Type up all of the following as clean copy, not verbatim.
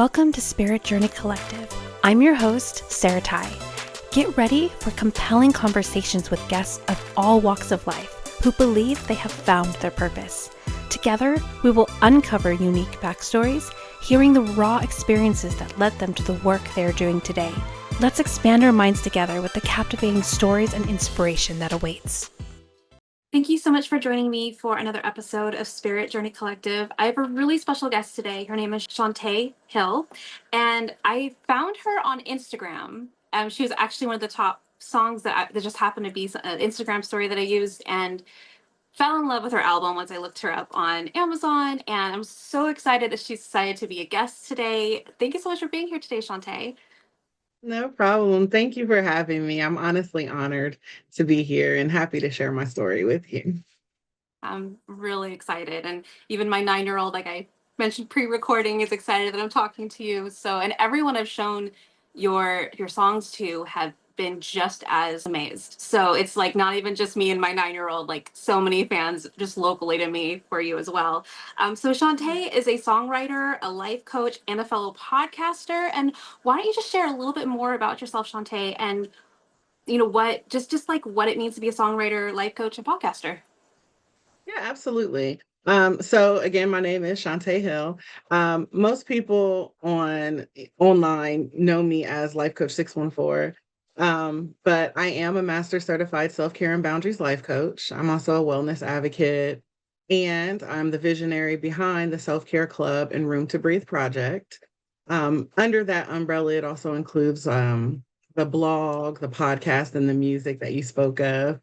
Welcome to Spirit Journey Collective. I'm your host, Sarah Ty. Get ready for compelling conversations with guests of all walks of life who believe they have found their purpose. Together, we will uncover unique backstories, hearing the raw experiences that led them to the work they are doing today. Let's expand our minds together with the captivating stories and inspiration that awaits. Thank you so much for joining me for another episode of Spirit Journey Collective. I have a really special guest today. Her name is Shawnta Hill, and I found her on Instagram. She was actually one of the top songs that just happened to be an Instagram story that I used, and fell in love with her album once I looked her up on Amazon. And I'm so excited that she's decided to be a guest today. Thank you so much for being here today, Shawnta. No problem. Thank you for having me. I'm honestly honored to be here and happy to share my story with you. I'm really excited. And even my 9-year-old, like I mentioned pre-recording, is excited that I'm talking to you. So, and everyone I've shown your songs to have been just as amazed. So it's like not even just me and my 9-year-old, like so many fans just locally to me for you as well. So Shawnta is a songwriter, a life coach, and a fellow podcaster. And why don't you just share a little bit more about yourself, Shawnta, and what just like what it means to be a songwriter, life coach, and podcaster? Yeah, absolutely. So again, my name is Shawnta Hill. Most people online know me as Life Coach 614. But I am a master certified self-care and boundaries life coach. I'm also a wellness advocate, and I'm the visionary behind the Self-Care Club and Room2Breathe project. Under that umbrella, it also includes the blog, the podcast, and the music that you spoke of.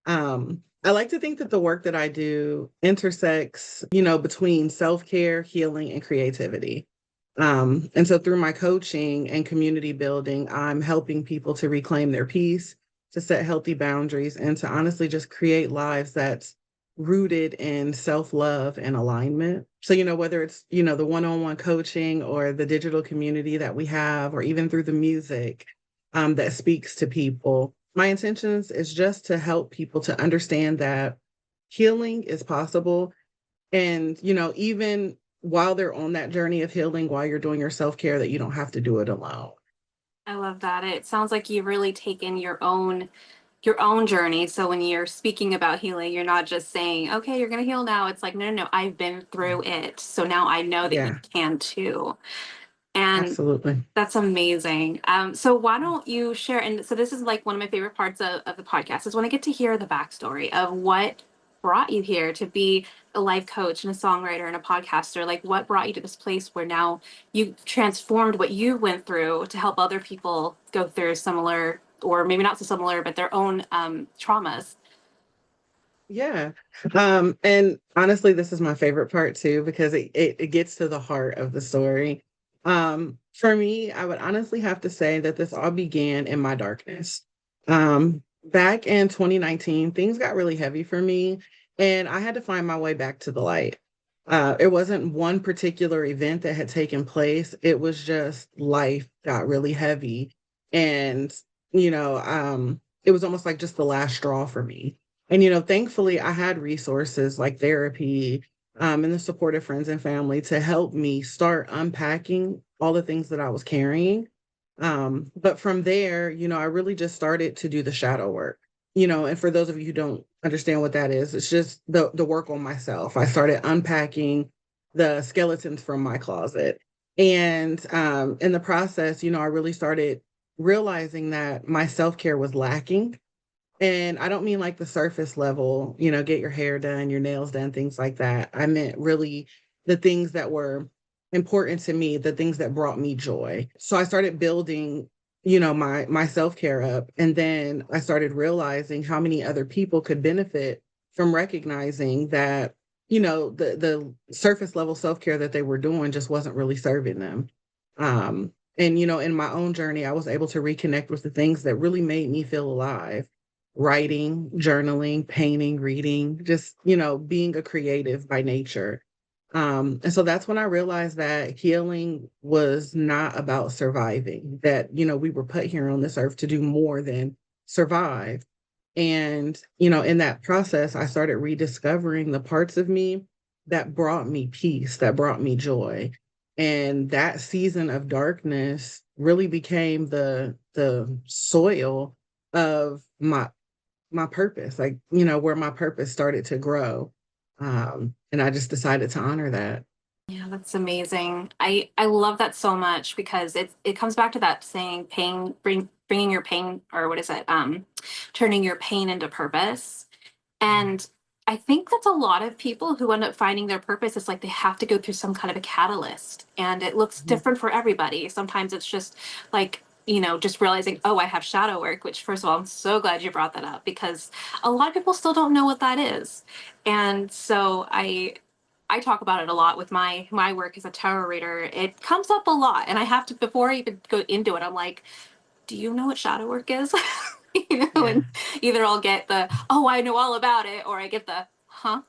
I like to think that the work that I do intersects, between self-care, healing, and creativity. And so through my coaching and community building, I'm helping people to reclaim their peace, to set healthy boundaries, and to honestly just create lives that's rooted in self-love and alignment. So, whether it's, the one-on-one coaching or the digital community that we have, or even through the music that speaks to people, my intentions is just to help people to understand that healing is possible. And, even while they're on that journey of healing, while you're doing your self-care, that you don't have to do it alone. I love that. It sounds like you've really taken your own journey. So when you're speaking about healing, you're not just saying, okay, you're going to heal now. It's like, no, no, no, I've been through it. So now I know that you Yeah, can too. And absolutely. that's amazing. So why don't you share? And so this is like one of my favorite parts of the podcast is when I get to hear the backstory of what brought you here to be a life coach and a songwriter and a podcaster. Like what brought you to this place where now you transformed what you went through to help other people go through similar, or maybe not so similar, but their own traumas. Yeah. And honestly, this is my favorite part too, because it gets to the heart of the story. For me, I would honestly have to say that this all began in my darkness. Back in 2019, things got really heavy for me, and I had to find my way back to the light. It wasn't one particular event that had taken place. It was just life got really heavy. And, it was almost like just the last straw for me. And, thankfully, I had resources like therapy, and the support of friends and family to help me start unpacking all the things that I was carrying. But from there, I really just started to do the shadow work. And for those of you who don't understand what that is, it's just the work on myself. I started unpacking the skeletons from my closet. And in the process, I really started realizing that my self-care was lacking. And I don't mean like the surface level, get your hair done, your nails done, things like that. I meant really the things that were important to me, the things that brought me joy. So I started building, my self-care up. And then I started realizing how many other people could benefit from recognizing that, the surface level self-care that they were doing just wasn't really serving them. And in my own journey, I was able to reconnect with the things that really made me feel alive: writing, journaling, painting, reading, just, being a creative by nature. And so that's when I realized that healing was not about surviving, that, we were put here on this earth to do more than survive. And, in that process, I started rediscovering the parts of me that brought me peace, that brought me joy. And that season of darkness really became the soil of my purpose, like, where my purpose started to grow. And I just decided to honor that. Yeah, that's amazing. I love that so much because it comes back to that saying, pain, bringing your pain, or what is it? Turning your pain into purpose. And I think that's a lot of people who end up finding their purpose. It's like they have to go through some kind of a catalyst, and it looks Mhm. different for everybody. Sometimes it's just like, just realizing, oh, I have shadow work, which, first of all, I'm so glad you brought that up because a lot of people still don't know what that is. And so I talk about it a lot with my work as a tarot reader. It comes up a lot, and I have to, before I even go into it, I'm like, do you know what shadow work is? Yeah. And either I'll get the, oh, I know all about it, or I get the, huh?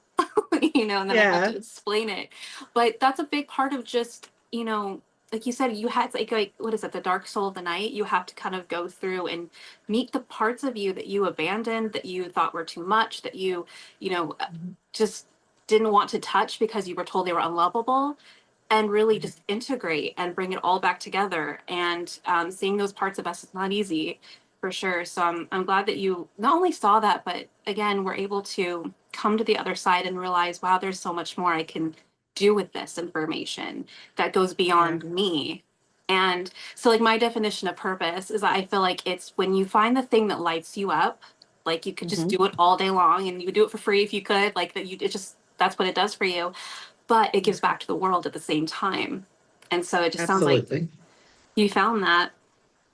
And then I have Yeah. to explain it. But that's a big part of just, like you said, you had like what is it, the dark soul of the night? You have to kind of go through and meet the parts of you that you abandoned, that you thought were too much, that you know, Mhm. just didn't want to touch because you were told they were unlovable, and really Mhm. just integrate and bring it all back together. And seeing those parts of us is not easy, for sure. So I'm glad that you not only saw that, but again, were able to come to the other side and realize, wow, there's so much more I can do with this information that goes Yeah. beyond me. And so, like, my definition of purpose is that I feel like it's when you find the thing that lights you up, like you could just Mhm. do it all day long and you would do it for free if you could, like that, it just, that's what it does for you, but it gives back to the world at the same time. And so it just sounds like Absolutely. you found that.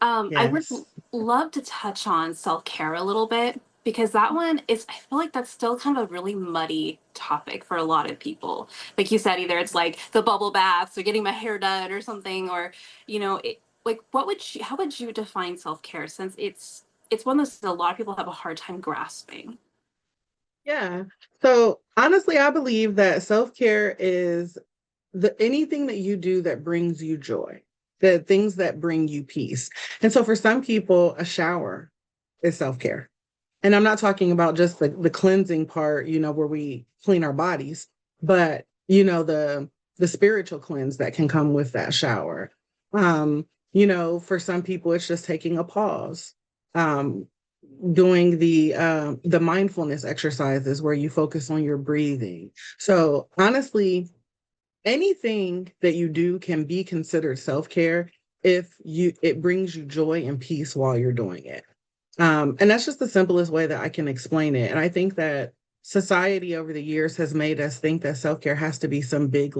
I would Yes. love to touch on self care a little bit because that one is, I feel like that's still kind of a really muddy topic for a lot of people. Like you said, either it's like the bubble baths or getting my hair done or something, or, like how would you define self care, since it's one of those that a lot of people have a hard time grasping? Yeah. So honestly, I believe that self-care is anything that you do that brings you joy, the things that bring you peace. And so for some people, a shower is self-care. And I'm not talking about just the cleansing part, where we clean our bodies, but the spiritual cleanse that can come with that shower. For some people it's just taking a pause. Um, Doing the mindfulness exercises where you focus on your breathing. So honestly, anything that you do can be considered self-care if it brings you joy and peace while you're doing it. And that's just the simplest way that I can explain it. And I think that society over the years has made us think that self-care has to be some big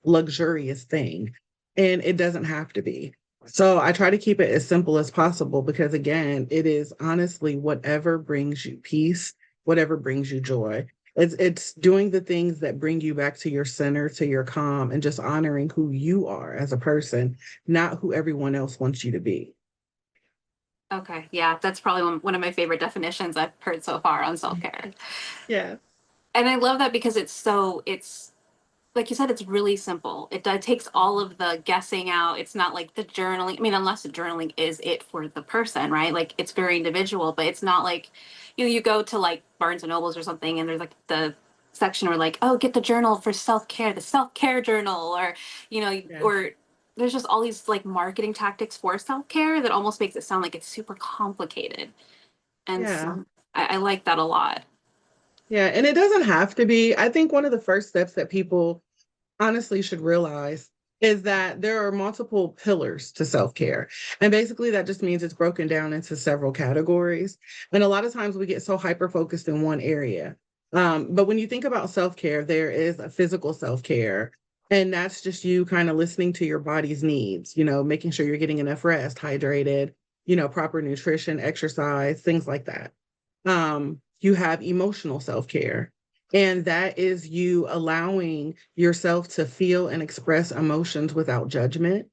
luxurious thing, and it doesn't have to be. So I try to keep it as simple as possible because, again, it is honestly whatever brings you peace, whatever brings you joy. It's doing the things that bring you back to your center, to your calm, and just honoring who you are as a person, not who everyone else wants you to be. Okay, yeah, that's probably one of my favorite definitions I've heard so far on self care. Yeah. And I love that because it's like you said, it's really simple. It takes all of the guessing out. It's not like the journaling. I mean, unless the journaling is it for the person, right? Like it's very individual, but it's not like you go to like Barnes and Nobles or something, and there's like the section where like, oh, get the journal for self care, the self care journal, or Yeah. or there's just all these like marketing tactics for self care that almost makes it sound like it's super complicated. And Yeah. so I like that a lot. Yeah. And it doesn't have to be. I think one of the first steps that people honestly should realize is that there are multiple pillars to self-care. And basically that just means it's broken down into several categories. And a lot of times we get so hyper focused in one area. But when you think about self-care, there is a physical self-care. And that's just you kind of listening to your body's needs, making sure you're getting enough rest, hydrated, proper nutrition, exercise, things like that. You have emotional self-care, and that is you allowing yourself to feel and express emotions without judgment.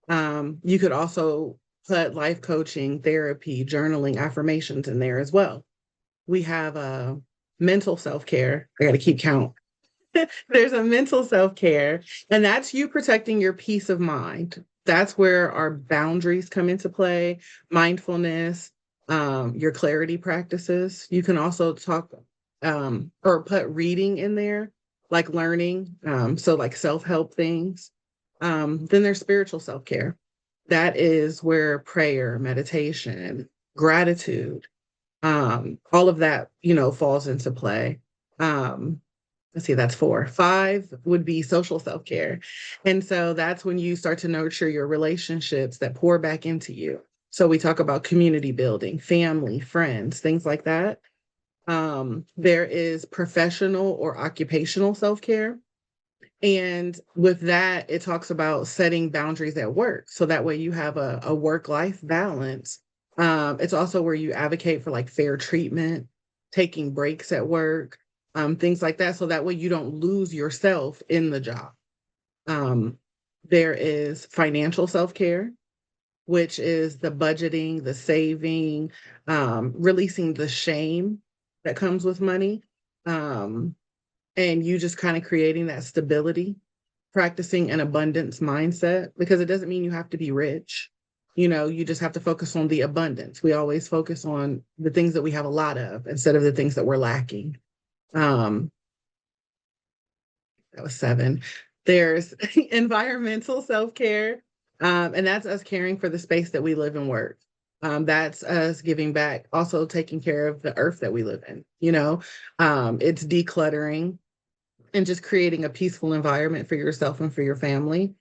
You could also put life coaching, therapy, journaling, affirmations in there as well. We have mental self-care. I got to keep count. There's a mental self-care, and that's you protecting your peace of mind. That's where our boundaries come into play, mindfulness, your clarity practices. You can also talk or put reading in there, like learning, so like self-help things. Then there's spiritual self-care. That is where prayer, meditation, gratitude, all of that, falls into play. Um, let's see, that's four. Five would be social self-care. And so that's when you start to nurture your relationships that pour back into you. So we talk about community building, family, friends, things like that. There is professional or occupational self-care. And with that, it talks about setting boundaries at work. So that way you have a work-life balance. It's also where you advocate for like fair treatment, taking breaks at work, things like that. So that way you don't lose yourself in the job. Um, there is financial self-care, which is the budgeting, the saving, releasing the shame that comes with money. Um, and you just kind of creating that stability, practicing an abundance mindset, because it doesn't mean you have to be rich. You just have to focus on the abundance. We always focus on the things that we have a lot of instead of the things that we're lacking. Um, that was seven. There's environmental self-care, and that's us caring for the space that we live and work. That's us giving back, also taking care of the earth that we live in. It's decluttering and just creating a peaceful environment for yourself and for your family.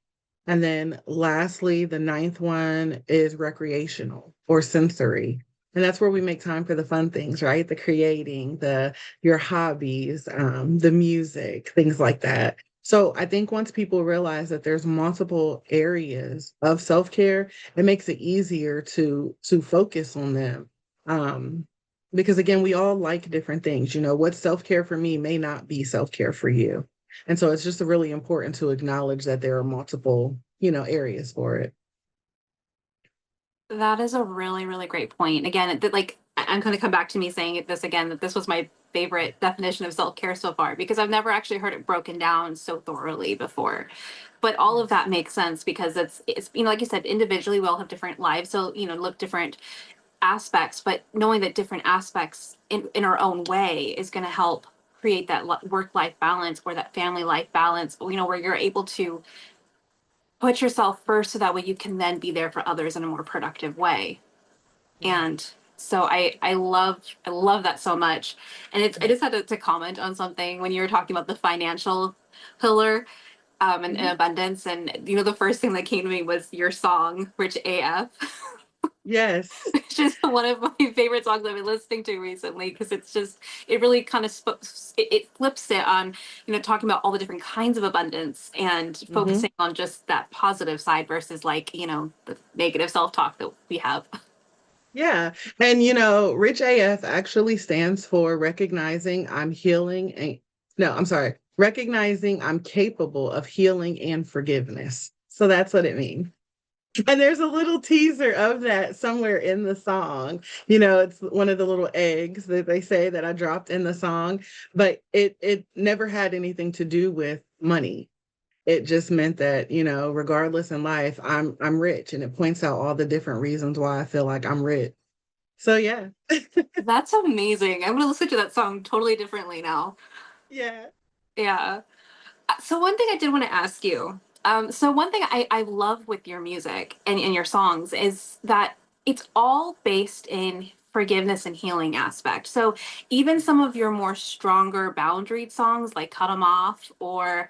And then lastly, the ninth one is recreational or sensory. And that's where we make time for the fun things, right? The creating, the your hobbies, the music, things like that. So I think once people realize that there's multiple areas of self-care, it makes it easier to focus on them. Um, because again, we all like different things. What's self-care for me may not be self-care for you. And so it's just really important to acknowledge that there are multiple, areas for it. That is a really, really great point. Again, that like I'm going to come back to me saying this again, that this was my favorite definition of self-care so far because I've never actually heard it broken down so thoroughly before. But all of Yes. that makes sense because it's like you said, individually we all have different lives, so look different aspects, but knowing that different aspects in our own way is going to help create that work-life balance or that family life balance, where you're able to put yourself first so that way you can then be there for others in a more productive way. Yeah. And so I love that so much. And I just had to comment on something when you were talking about the financial pillar, and Mhm. abundance. And the first thing that came to me was your song, Rich AF. Yes. Which is one of my favorite songs I've been listening to recently because it really kind of it flips it on talking about all the different kinds of abundance and Hmm. focusing on just that positive side versus like the negative self-talk that we have. Yeah. And Rich AF actually stands for recognizing I'm healing and no, I'm sorry, recognizing I'm capable of healing and forgiveness. So that's what it means. And there's a little teaser of that somewhere in the song. It's one of the little eggs that they say that I dropped in the song, but it never had anything to do with money. It just meant that, regardless in life, I'm rich, and it points out all the different reasons why I feel like I'm rich. So yeah. That's amazing. I'm gonna listen to that song totally differently now. Yeah. Yeah. So one thing I did want to ask you. So one thing I love with your music and your songs is that it's all based in forgiveness and healing aspect. So even some of your more stronger boundaried songs like Cut 'Em Off or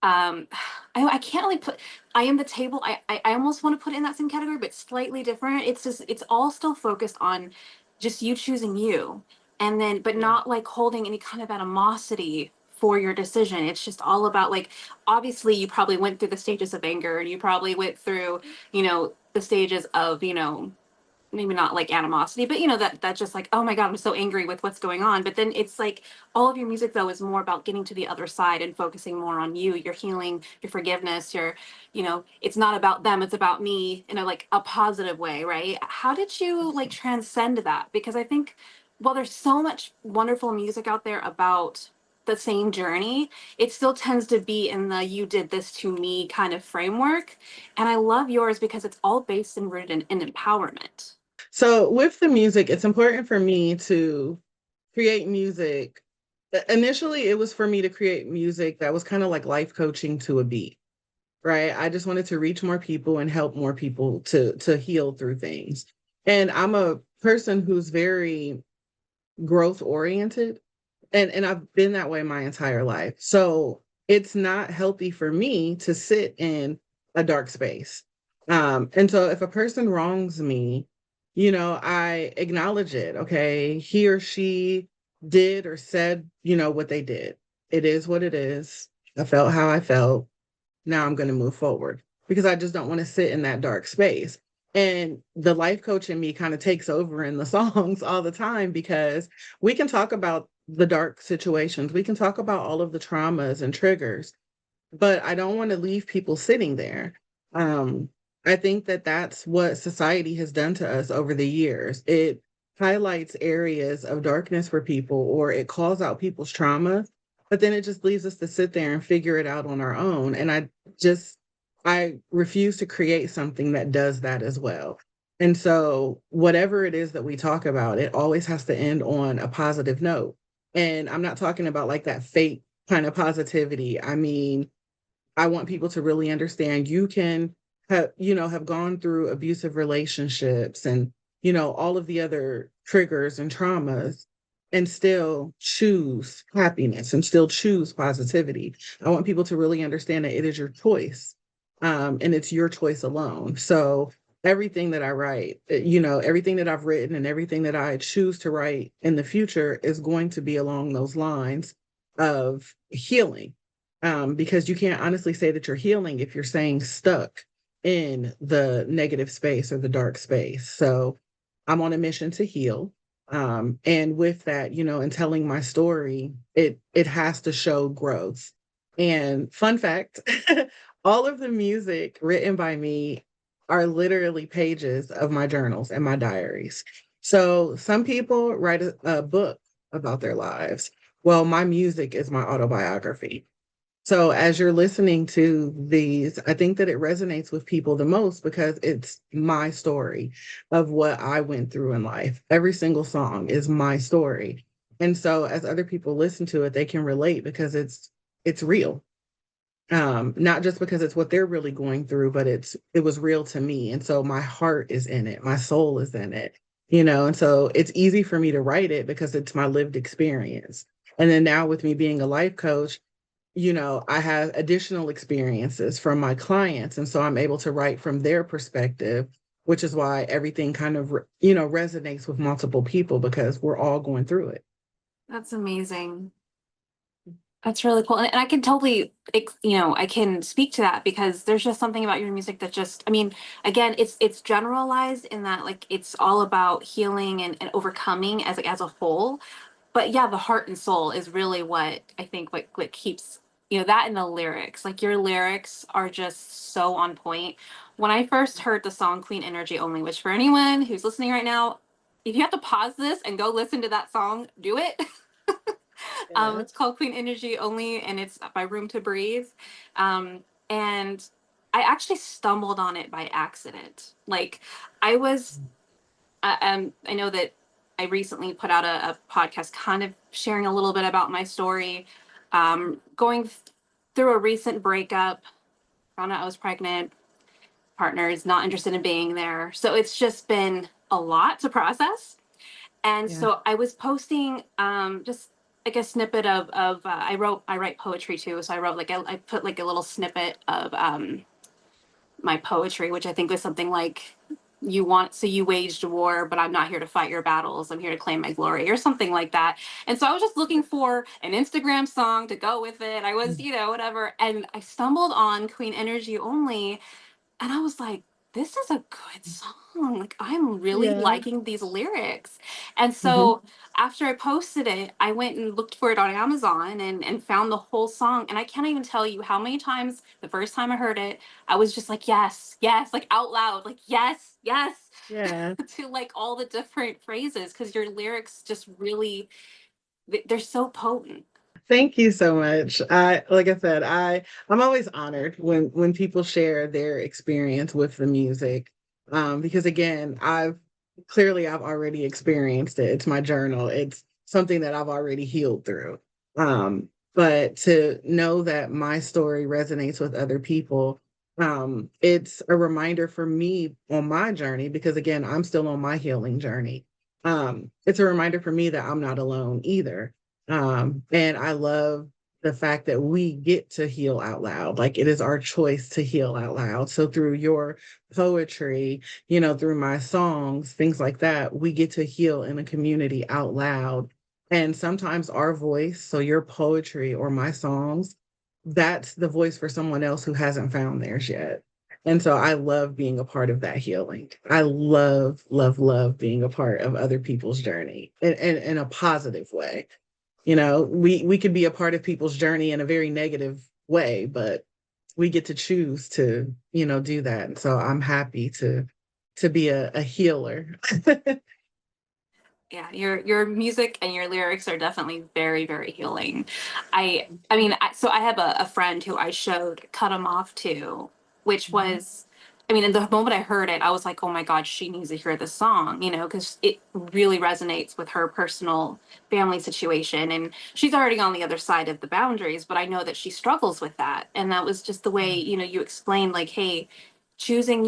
um I can't really put I Am the Table. I almost want to put it in that same category, but slightly different. It's all still focused on just you choosing you. And then but Yeah. not like holding any kind of animosity for your decision. It's just all about like obviously you probably went through the stages of anger and you probably went through, the stages of, maybe not like animosity, but that just like, oh my God, I'm so angry with what's going on. But then it's like all of your music though is more about getting to the other side and focusing more on you, your healing, your forgiveness, it's not about them, it's about me in a positive way, right? How did you like transcend that? Because I think while there's so much wonderful music out there about the same journey, it still tends to be in the you did this to me kind of framework. And I love yours because it's all based and rooted in empowerment. So with the music, it's important for me to create music. Initially, it was for me to create music that was kind of like life coaching to a beat. right? I just wanted to reach more people and help more people to heal through things. And I'm a person who's very growth oriented, and I've been that way my entire life. So it's not healthy for me to sit in a dark space. And so if a person wrongs me, I acknowledge it. Okay, he or she did or said, what they did. It is what it is. I felt how I felt. Now I'm going to move forward because I just don't want to sit in that dark space. And the life coach in me kind of takes over in the songs all the time because we can talk about the dark situations. We can talk about all of the traumas and triggers, but I don't want to leave people sitting there. Um, I think that that's what society has done to us over the years. It highlights areas of darkness for people, or it calls out people's trauma, but then it just leaves us to sit there and figure it out on our own. And I refuse to create something that does that as well. And so, whatever it is that we talk about, it always has to end on a positive note. And I'm not talking about like that fake kind of positivity. I mean, I want people to really understand you can have gone through abusive relationships and, all of the other triggers and traumas and still choose happiness and still choose positivity. I want people to really understand that it is your choice. And it's your choice alone. So everything that I write, everything that I've written and everything that I choose to write in the future is going to be along those lines of healing, because you can't honestly say that you're healing if you're staying stuck in the negative space or the dark space. So I'm on a mission to heal. And with that, in telling my story, it has to show growth. And fun fact, all of the music written by me are literally pages of my journals and my diaries. So some people write a book about their lives. Well, my music is my autobiography. So as you're listening to these, I think that it resonates with people the most because it's my story of what I went through in life. Every single song is my story. And so as other people listen to it, they can relate because it's real. Not just because it's what they're really going through, but it was real to me. And so my heart is in it, my soul is in it, and so it's easy for me to write it because it's my lived experience. And then now with me being a life coach, I have additional experiences from my clients. And so I'm able to write from their perspective, which is why everything kind of, resonates with multiple people because we're all going through it. That's amazing. That's really cool. And I can totally, I can speak to that because there's just something about your music that just, I mean, again, it's generalized in that like it's all about healing and overcoming as a whole. But yeah, the heart and soul is really what I think what keeps, that in the lyrics. Like your lyrics are just so on point. When I first heard the song Queen Energy Only, which for anyone who's listening right now, if you have to pause this and go listen to that song, do it. Yeah. It's called Queen Energy Only, and it's by Room2Breathe. And I actually stumbled on it by accident. Like I was, I know that I recently put out a podcast, kind of sharing a little bit about my story, going through a recent breakup. Found out I was pregnant. Partner is not interested in being there, so it's just been a lot to process. And Yeah. so I was posting just like a snippet of I write poetry too, so I wrote like I put like a little snippet of my poetry, which I think was something like you waged war, but I'm not here to fight your battles. I'm here to claim my glory, or something like that. And so I was just looking for an Instagram song to go with it. I was, whatever, and I stumbled on Queen Energy Only, and I was like, this is a good song. Like, I'm really Yeah. liking these lyrics. And Hmm. so after I posted it, I went and looked for it on Amazon and found the whole song. And I can't even tell you how many times the first time I heard it, I was just like, yes, yes, like out loud, like, yes, yes, Yeah. to like all the different phrases, because your lyrics just really, they're so potent. Thank you so much. Like I said, I'm always honored when people share their experience with the music. Because again, I've already experienced it. It's my journal. It's something that I've already healed through. But to know that my story resonates with other people, It's a reminder for me on my journey, because again, I'm still on my healing journey. It's a reminder for me that I'm not alone either. And I love the fact that we get to heal out loud. Like, it is our choice to heal out loud. So through your poetry, through my songs, things like that, we get to heal in a community out loud. And sometimes our voice, so your poetry or my songs, that's the voice for someone else who hasn't found theirs yet. And so I love being a part of that healing. I love, love, love being a part of other people's journey in a positive way. We could be a part of people's journey in a very negative way, but we get to choose to, do that. And so I'm happy to be a healer. Yeah, your music and your lyrics are definitely very, very healing. I mean, so I have a friend who I showed Cut 'Em Off to, which was, I mean, in the moment I heard it, I was like, oh my God, she needs to hear this song, because it really resonates with her personal family situation. And she's already on the other side of the boundaries, but I know that she struggles with that. And that was just the way, you explained, like, hey, choosing,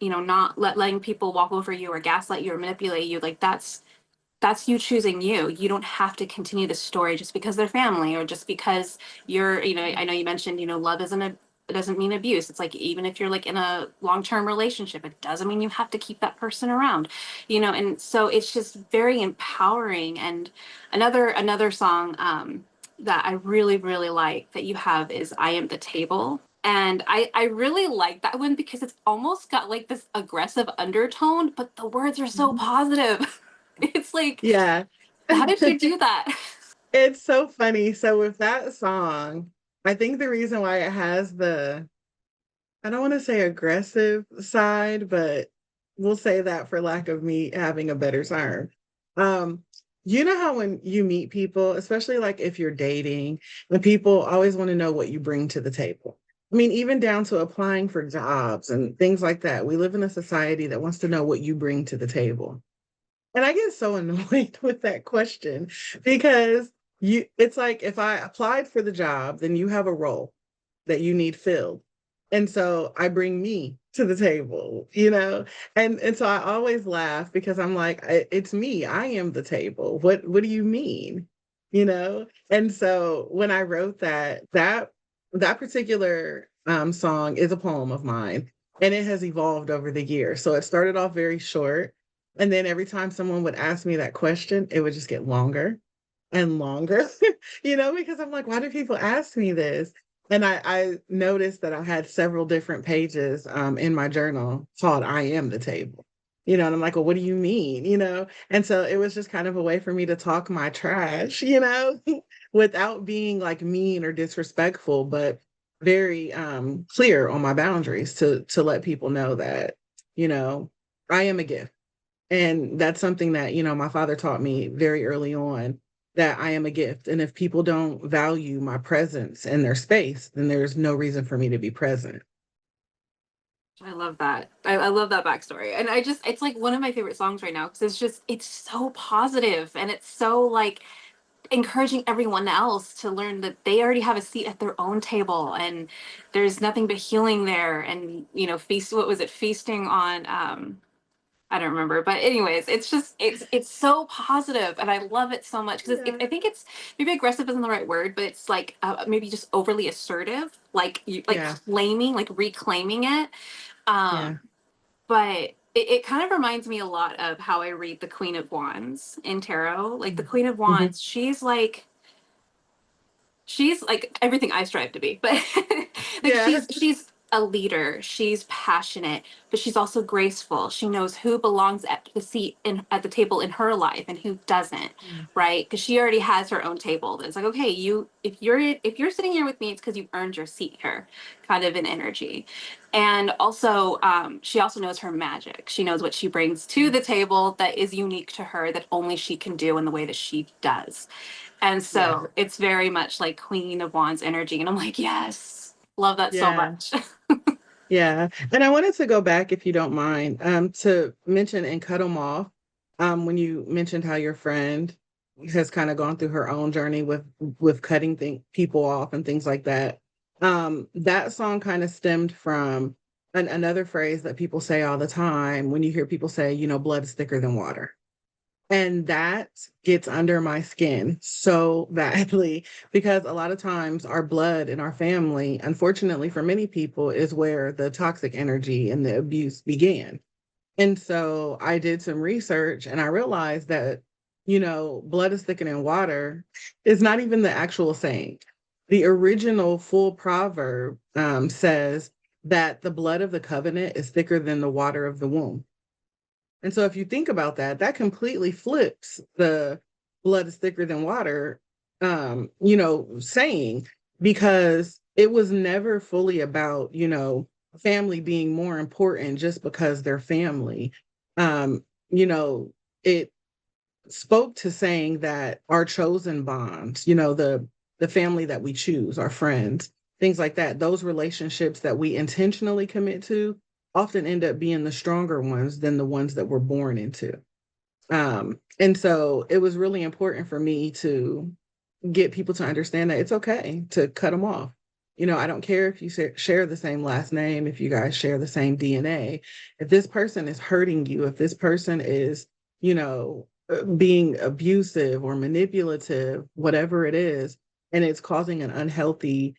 not letting people walk over you or gaslight you or manipulate you, like that's you choosing you. You don't have to continue the story just because they're family or just because I know you mentioned, love it doesn't mean abuse. It's like, even if you're like in a long-term relationship, it doesn't mean you have to keep that person around, and so it's just very empowering. And another song that I really, really like that you have is I Am the Table. And I really like that one because it's almost got like this aggressive undertone, but the words are so positive. It's like, Yeah. how did you do that? It's so funny. So with that song, I think the reason why it has I don't want to say aggressive side, but we'll say that for lack of me having a better term. Um, you know how when you meet people, especially like if you're dating, and people always want to know what you bring to the table. I mean, even down to applying for jobs and things like that. We live in a society that wants to know what you bring to the table. And I get so annoyed with that question because it's like, if I applied for the job, then you have a role that you need filled. And so I bring me to the table, And so I always laugh because I'm like, it's me. I am the table. What do you mean? And so when I wrote that particular song is a poem of mine, and it has evolved over the years. So it started off very short, and then every time someone would ask me that question, it would just get longer and longer, because I'm like, why do people ask me this? And I noticed that I had several different pages in my journal called I Am the Table. And I'm like, well, what do you mean? And so it was just kind of a way for me to talk my trash, without being like mean or disrespectful, but very clear on my boundaries to let people know that, I am a gift. And that's something that, my father taught me very early on, that I am a gift. And if people don't value my presence in their space, then there's no reason for me to be present. I love that. I love that backstory. And it's like one of my favorite songs right now because it's so positive and it's so like encouraging everyone else to learn that they already have a seat at their own table and there's nothing but healing there. And, what was it? Feasting on, I don't remember, but anyways, it's so positive, and I love it so much because Yeah. I think it's maybe aggressive isn't the right word, but it's like maybe just overly assertive, like Yeah. claiming, like reclaiming it. Um, Yeah. but it kind of reminds me a lot of how I read the Queen of Wands in tarot. Like the Queen of Mhm. Wands, she's like everything I strive to be, but like Yeah. she's a leader, she's passionate, but she's also graceful. She knows who belongs at the seat at the table in her life and who doesn't, right? Because she already has her own table. It's like, okay, if you're sitting here with me, it's because you've earned your seat here, kind of an energy. And also, she also knows her magic. She knows what she brings to the table that is unique to her, that only she can do in the way that she does. And Yeah. so it's very much like Queen of Wands energy. And I'm like, yes, love that so Yeah. much. Yeah. And I wanted to go back, if you don't mind, to mention and cut them off. When you mentioned how your friend has kind of gone through her own journey with cutting people off and things like that. That song kind of stemmed from another phrase that people say all the time when you hear people say, you know, blood is thicker than water. And that gets under my skin so badly because a lot of times our blood in our family, unfortunately for many people, is where the toxic energy and the abuse began. And so I did some research and I realized that, you know, blood is thicker than water is not even the actual saying. The original full proverb says that the blood of the covenant is thicker than the water of the womb. And so if you think about that, that completely flips the blood is thicker than water, you know, saying, because it was never fully about, you know, family being more important just because they're family. You know, it spoke to saying that our chosen bonds, you know, the family that we choose, our friends, things like that, those relationships that we intentionally commit to often end up being the stronger ones than the ones that we're born into. And so it was really important for me to get people to understand that it's okay to cut them off. You know, I don't care if you share the same last name, if you guys share the same DNA. If this person is hurting you, if this person is, you know, being abusive or manipulative, whatever it is, and it's causing an unhealthy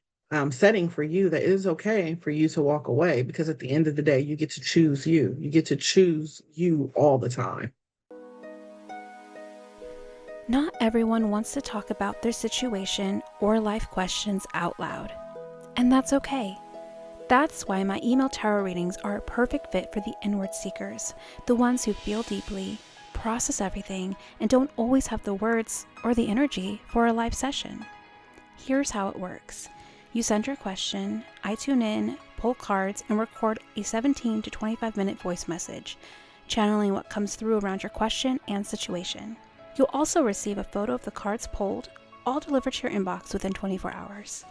setting for you, that it is okay for you to walk away because at the end of the day, you get to choose you. You get to choose you all the time. Not everyone wants to talk about their situation or life questions out loud, and that's okay. That's why my email tarot readings are a perfect fit for the inward seekers, the ones who feel deeply, process everything, and don't always have the words or the energy for a live session. Here's how it works. You send your question, I tune in, pull cards, and record a 17 to 25 minute voice message, channeling what comes through around your question and situation. You'll also receive a photo of the cards pulled, all delivered to your inbox within 24 hours.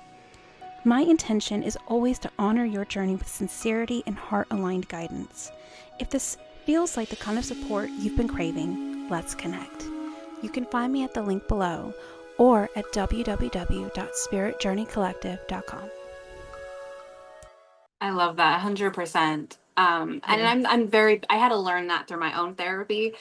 My intention is always to honor your journey with sincerity and heart-aligned guidance. If this feels like the kind of support you've been craving, let's connect. You can find me at the link below or at www.spiritjourneycollective.com. I love that 100%. And I had to learn that through my own therapy.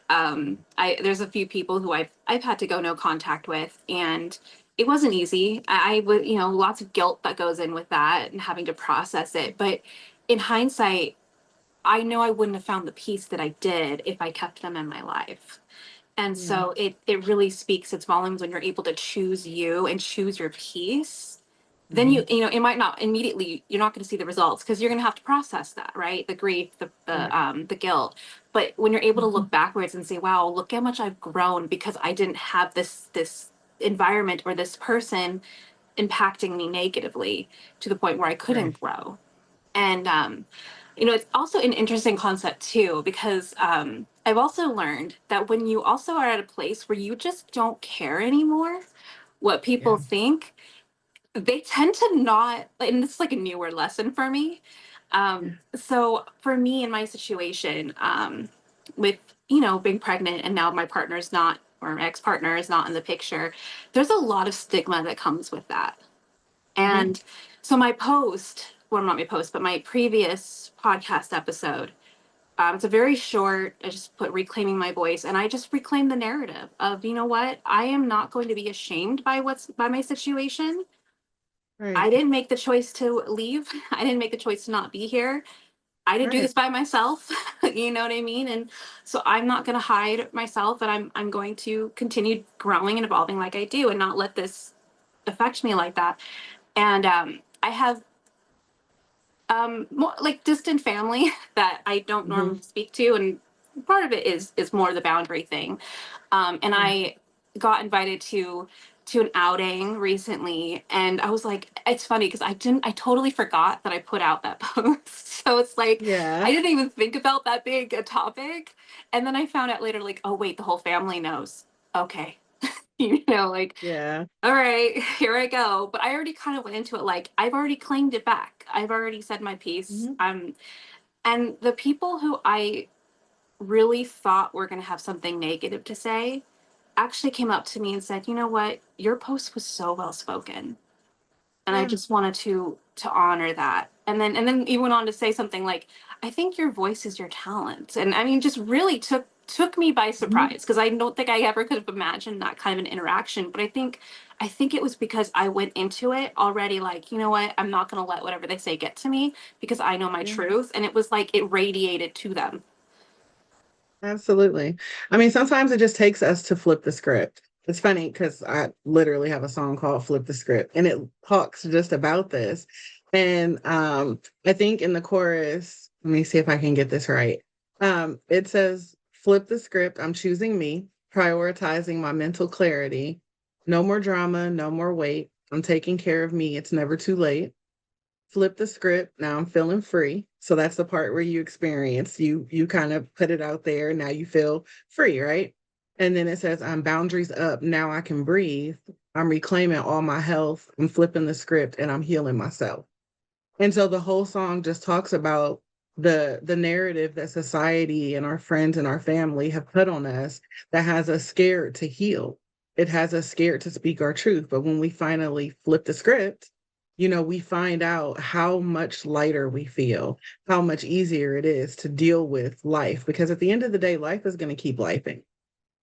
There's a few people who I've had to go no contact with, and it wasn't easy. I would, you know, lots of guilt that goes in with that and having to process it. But in hindsight, I know I wouldn't have found the peace that I did if I kept them in my life. And Yeah. so it really speaks its volumes when you're able to choose you and choose your peace. Then Mhm. you know, it might not immediately, you're not going to see the results because you're going to have to process that, right? The grief, Right. the guilt. But when you're able to Mhm. look backwards and say, wow, look how much I've grown because I didn't have this environment or this person impacting me negatively to the point where I Right. couldn't grow. And you know, it's also an interesting concept too, because I've also learned that when you also are at a place where you just don't care anymore what people Yeah. think, they tend to not, and this is like a newer lesson for me. Yeah. So for me in my situation, with, you know, being pregnant and now my partner's not, or my ex-partner is not in the picture, there's a lot of stigma that comes with that. Mhm. And so my post, well, not my post, but my previous podcast episode, it's a very short, I just put reclaiming my voice, and I just reclaim the narrative of, you know what, I am not going to be ashamed by my situation. I Right. didn't make the choice to leave. I didn't make the choice to not be here. I didn't do Right. this by myself. You know what I mean? And so I'm not going to hide myself, and I'm going to continue growing and evolving like I do and not let this affect me like that. And I have more like distant family that I don't Mhm. normally speak to, and part of it is more the boundary thing. And Yeah. I got invited to an outing recently, and I was like, it's funny because I totally forgot that I put out that post. So it's like Yeah. I didn't even think about that big a topic, and then I found out later, like, oh wait, the whole family knows. Okay, you know, like, Yeah. all right, here I go. But I already kind of went into it like I've already claimed it back. I've already said my piece. Mhm. And the people who I really thought were going to have something negative to say actually came up to me and said, you know what? Your post was so well spoken. And I Yeah. just wanted to honor that. And then he went on to say something like, I think your voice is your talent. And I mean, just really took me by Mhm. surprise, because I don't think I ever could have imagined that kind of an interaction. But I think it was because I went into it already like, you know what, I'm not gonna let whatever they say get to me, because I know my Yeah. truth. And it was like it radiated to them. Absolutely. I mean, sometimes it just takes us to flip the script. It's funny because I literally have a song called Flip the Script, and it talks just about this. And I think in the chorus, let me see if I can get this right. It says, flip the script, I'm choosing me, prioritizing my mental clarity. No more drama, no more wait. I'm taking care of me. It's never too late. Flip the script. Now I'm feeling free. So that's the part where you experience, you kind of put it out there. Now you feel free, right? And then it says, I'm boundaries up. Now I can breathe. I'm reclaiming all my health. I'm flipping the script and I'm healing myself. And so the whole song just talks about the narrative that society and our friends and our family have put on us that has us scared to heal. It has us scared to speak our truth. But when we finally flip the script, we find out how much lighter we feel, how much easier it is to deal with life. Because at the end of the day, life is going to keep lifing.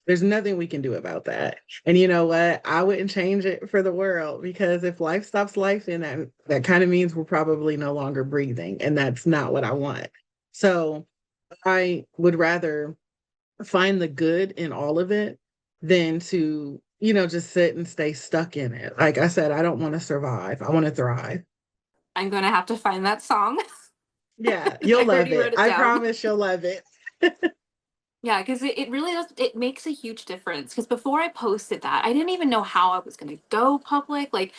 There's nothing we can do about that. And you know what? I wouldn't change it for the world, because if life stops life, then that kind of means we're probably no longer breathing. And that's not what I want. So I would rather find the good in all of it than to, just sit and stay stuck in it. Like I said, I don't want to survive. I want to thrive. I'm gonna have to find that song. Yeah, you'll I love already it. wrote it I down. promise you'll love it. Yeah, because it really does, it makes a huge difference. Because before I posted that, I didn't even know how I was going to go public. Like,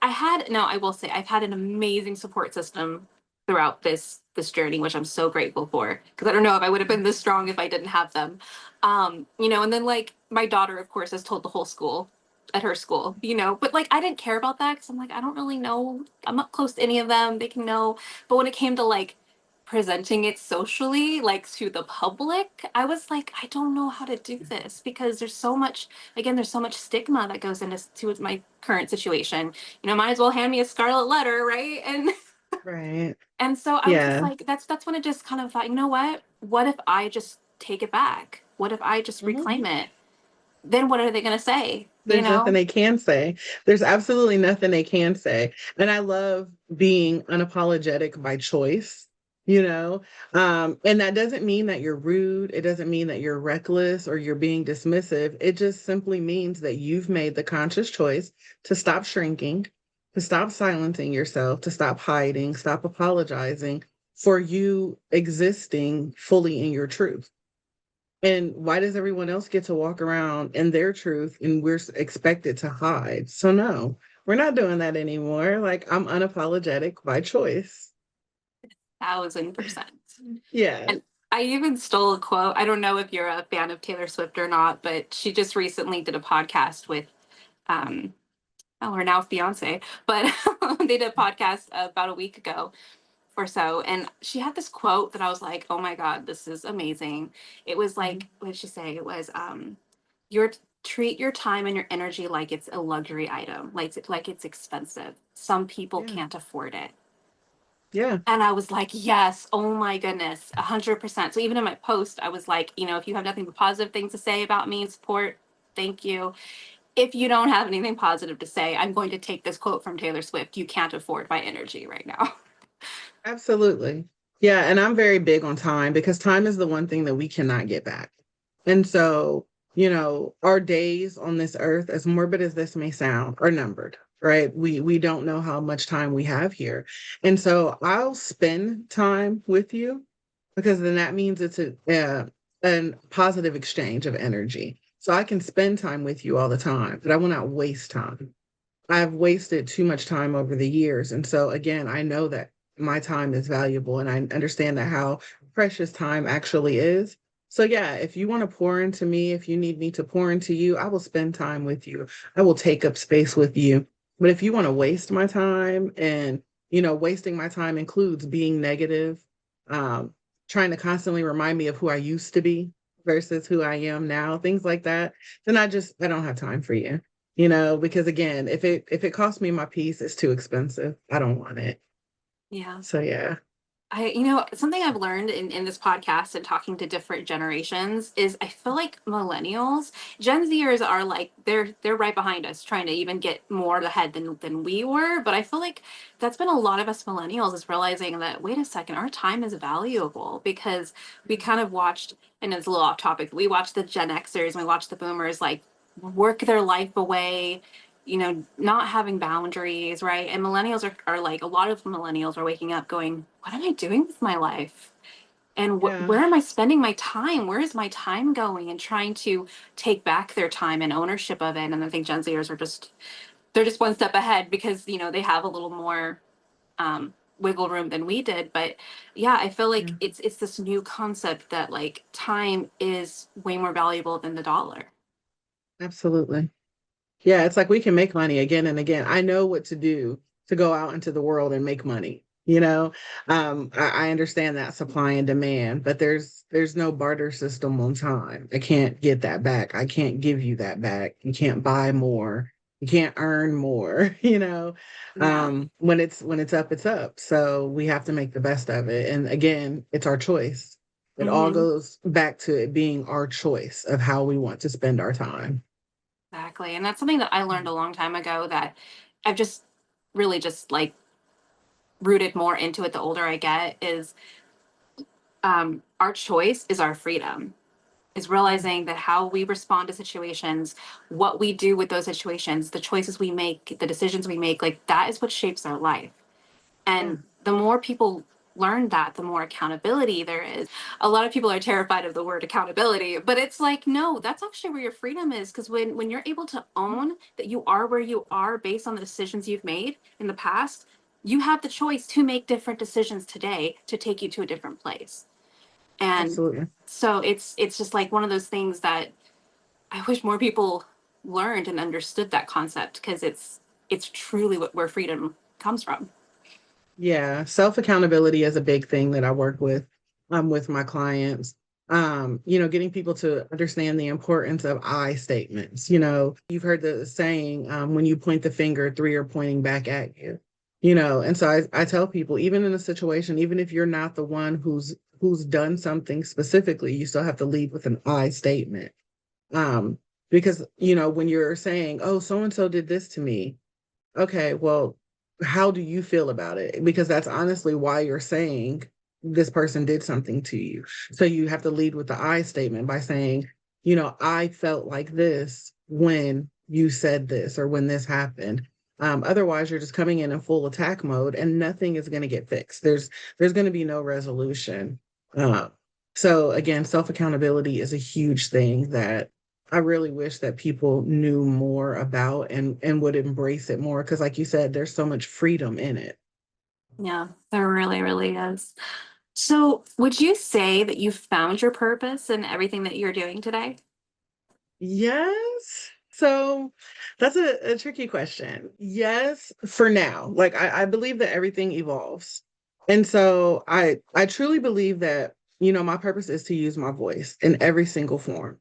no, I will say, I've had an amazing support system throughout this journey, which I'm so grateful for. Because I don't know if I would have been this strong if I didn't have them. And then like my daughter, of course, has told the whole school at her school, but like I didn't care about that because I'm like, I don't really know. I'm not close to any of them. They can know. But when it came to like presenting it socially, like to the public, I was like, I don't know how to do this, because there's so much stigma that goes into my current situation. Might as well hand me a scarlet letter, right? And Right. and so I was just Yeah. like, that's when it just kind of thought, you know what if I just take it back? What if I just Mhm. reclaim it? Then what are they going to say? There's nothing they can say. There's absolutely nothing they can say. And I love being unapologetic by choice, you know? And that doesn't mean that you're rude. It doesn't mean that you're reckless or you're being dismissive. It just simply means that you've made the conscious choice to stop shrinking, to stop silencing yourself, to stop hiding, stop apologizing for you existing fully in your truth. And why does everyone else get to walk around in their truth and we're expected to hide? So, no, we're not doing that anymore. Like, I'm unapologetic by choice. 1000%. Yeah. And I even stole a quote. I don't know if you're a fan of Taylor Swift or not, but she just recently did a podcast with um her now fiance, but they did a podcast about a week ago or so, and she had this quote that I was like, oh my god, this is amazing. It was Mhm. like, what did she say? It was your treat your time and your energy like it's a luxury item, like it's expensive. Some people Yeah. can't afford it. Yeah. And I was like, yes, oh my goodness, 100%. So even in my post, I was like, if you have nothing but positive things to say about me and support, thank you. If you don't have anything positive to say, I'm going to take this quote from Taylor Swift. You can't afford my energy right now. Absolutely. Yeah. And I'm very big on time because time is the one thing that we cannot get back. And so, our days on this earth, as morbid as this may sound, are numbered, right? We don't know how much time we have here. And so I'll spend time with you because then that means it's a positive exchange of energy. So I can spend time with you all the time, but I will not waste time. I've wasted too much time over the years. And so again, I know that my time is valuable and I understand that how precious time actually is. So yeah, if you want to pour into me, if you need me to pour into you, I will spend time with you. I will take up space with you. But if you want to waste my time and, wasting my time includes being negative, um, trying to constantly remind me of who I used to be versus who I am now, things like that, then I don't have time for you. because again, if it costs me my peace, it's too expensive. I don't want it. Yeah. So yeah. Something I've learned in this podcast and talking to different generations is I feel like millennials, Gen Zers are like they're right behind us trying to even get more ahead than we were. But I feel like that's been a lot of us millennials is realizing that wait a second, our time is valuable because we kind of watched, and it's a little off topic, we watched the Gen Xers and we watched the boomers like work their life away, not having boundaries, right? And millennials are like, a lot of millennials are waking up going, what am I doing with my life? And Yeah. where am I spending my time? Where is my time going? And trying to take back their time and ownership of it. And I think Gen Zers they're just one step ahead because, they have a little more wiggle room than we did. But yeah, I feel like Yeah. it's this new concept that like time is way more valuable than the dollar. Absolutely. Yeah, it's like we can make money again and again. I know what to do to go out into the world and make money. I understand that supply and demand, but there's no barter system on time. I can't get that back. I can't give you that back. You can't buy more. You can't earn more. Yeah. When it's up, it's up. So we have to make the best of it. And again, it's our choice. It all Hmm. goes back to it being our choice of how we want to spend our time. Exactly. And that's something that I learned a long time ago that I've just really just like rooted more into it the older I get is our choice is our freedom. Is realizing that how we respond to situations, what we do with those situations, the choices we make, the decisions we make, like that is what shapes our life. Yeah, And the more people learn that, the more accountability there is. A lot of people are terrified of the word accountability, but it's like, no, that's actually where your freedom is. Because when you're able to own that you are where you are based on the decisions you've made in the past, you have the choice to make different decisions today to take you to a different place. And absolutely. so it's just like one of those things that I wish more people learned and understood that concept because it's truly where freedom comes from. Yeah, self-accountability is a big thing that I work with my clients. Getting people to understand the importance of I statements. You've heard the saying, when you point the finger, three are pointing back at you. And so I tell people, even in a situation, even if you're not the one who's done something specifically, you still have to lead with an I statement. Um, because when you're saying, oh, so and so did this to me, okay, well, how do you feel about it? Because that's honestly why you're saying this person did something to you. So you have to lead with the I statement by saying, I felt like this when you said this or when this happened. Otherwise, you're just coming in full attack mode and nothing is going to get fixed. There's going to be no resolution. Uh, so again, self accountability is a huge thing that I really wish that people knew more about and would embrace it more because, like you said, there's so much freedom in it. Yeah, there really, really is. So, would you say that you found your purpose in everything that you're doing today? Yes. So that's a tricky question. Yes, for now. Like I believe that everything evolves. And so I truly believe that, my purpose is to use my voice in every single form.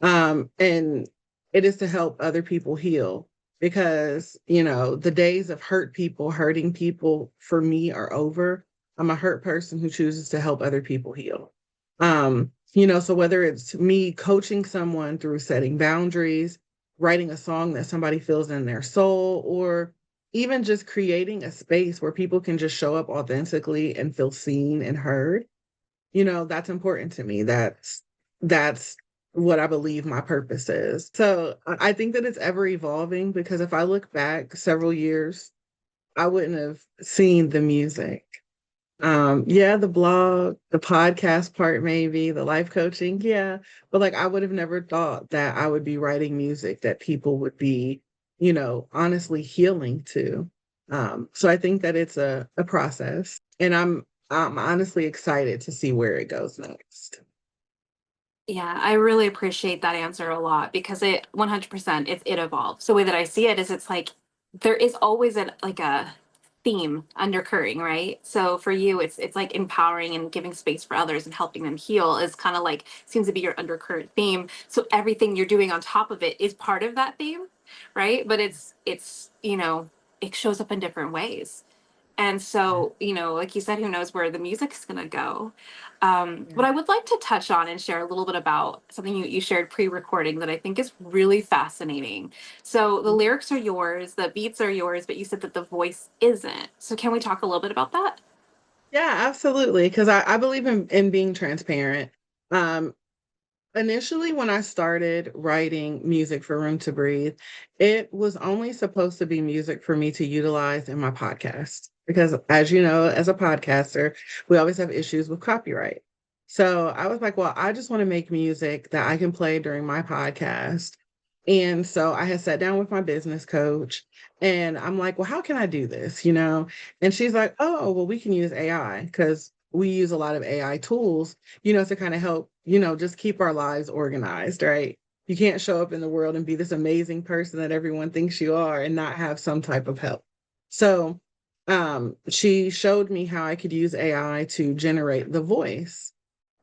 And it is to help other people heal because, the days of hurting people for me are over. I'm a hurt person who chooses to help other people heal. So whether it's me coaching someone through setting boundaries, writing a song that somebody feels in their soul, or even just creating a space where people can just show up authentically and feel seen and heard, that's important to me. That's what I believe my purpose is. So I think that it's ever evolving because if I look back several years, I wouldn't have seen the music. Yeah, the blog, the podcast part, maybe the life coaching, yeah. But like I would have never thought that I would be writing music that people would be, honestly healing to. So I think that it's a process. And I'm honestly excited to see where it goes next. Yeah, I really appreciate that answer a lot because it 100% it evolves. The way that I see it is it's like there is always a theme undercurring, right? So for you it's like empowering and giving space for others and helping them heal is kind of like seems to be your undercurrent theme. So everything you're doing on top of it is part of that theme. right? But it's, you know, it shows up in different ways. And so, you know, like you said, who knows where the music's going to go. But Yeah. I would like to touch on and share a little bit about something you shared pre-recording that I think is really fascinating. So the Mhm. lyrics are yours, the beats are yours, but you said that the voice isn't. So can we talk a little bit about that? Yeah, absolutely. Because I believe in being transparent. Um, Initially, when I started writing music for Room to Breathe, it was only supposed to be music for me to utilize in my podcast. Because, as you know, as a podcaster, we always have issues with copyright. So I was like, well, I just want to make music that I can play during my podcast. And so I had sat down with my business coach and I'm like, well, how can I do this? And she's like, oh, well, we can use AI because we use a lot of AI tools to kind of help, just keep our lives organized, right? You can't show up in the world and be this amazing person that everyone thinks you are and not have some type of help. So she showed me how I could use AI to generate the voice.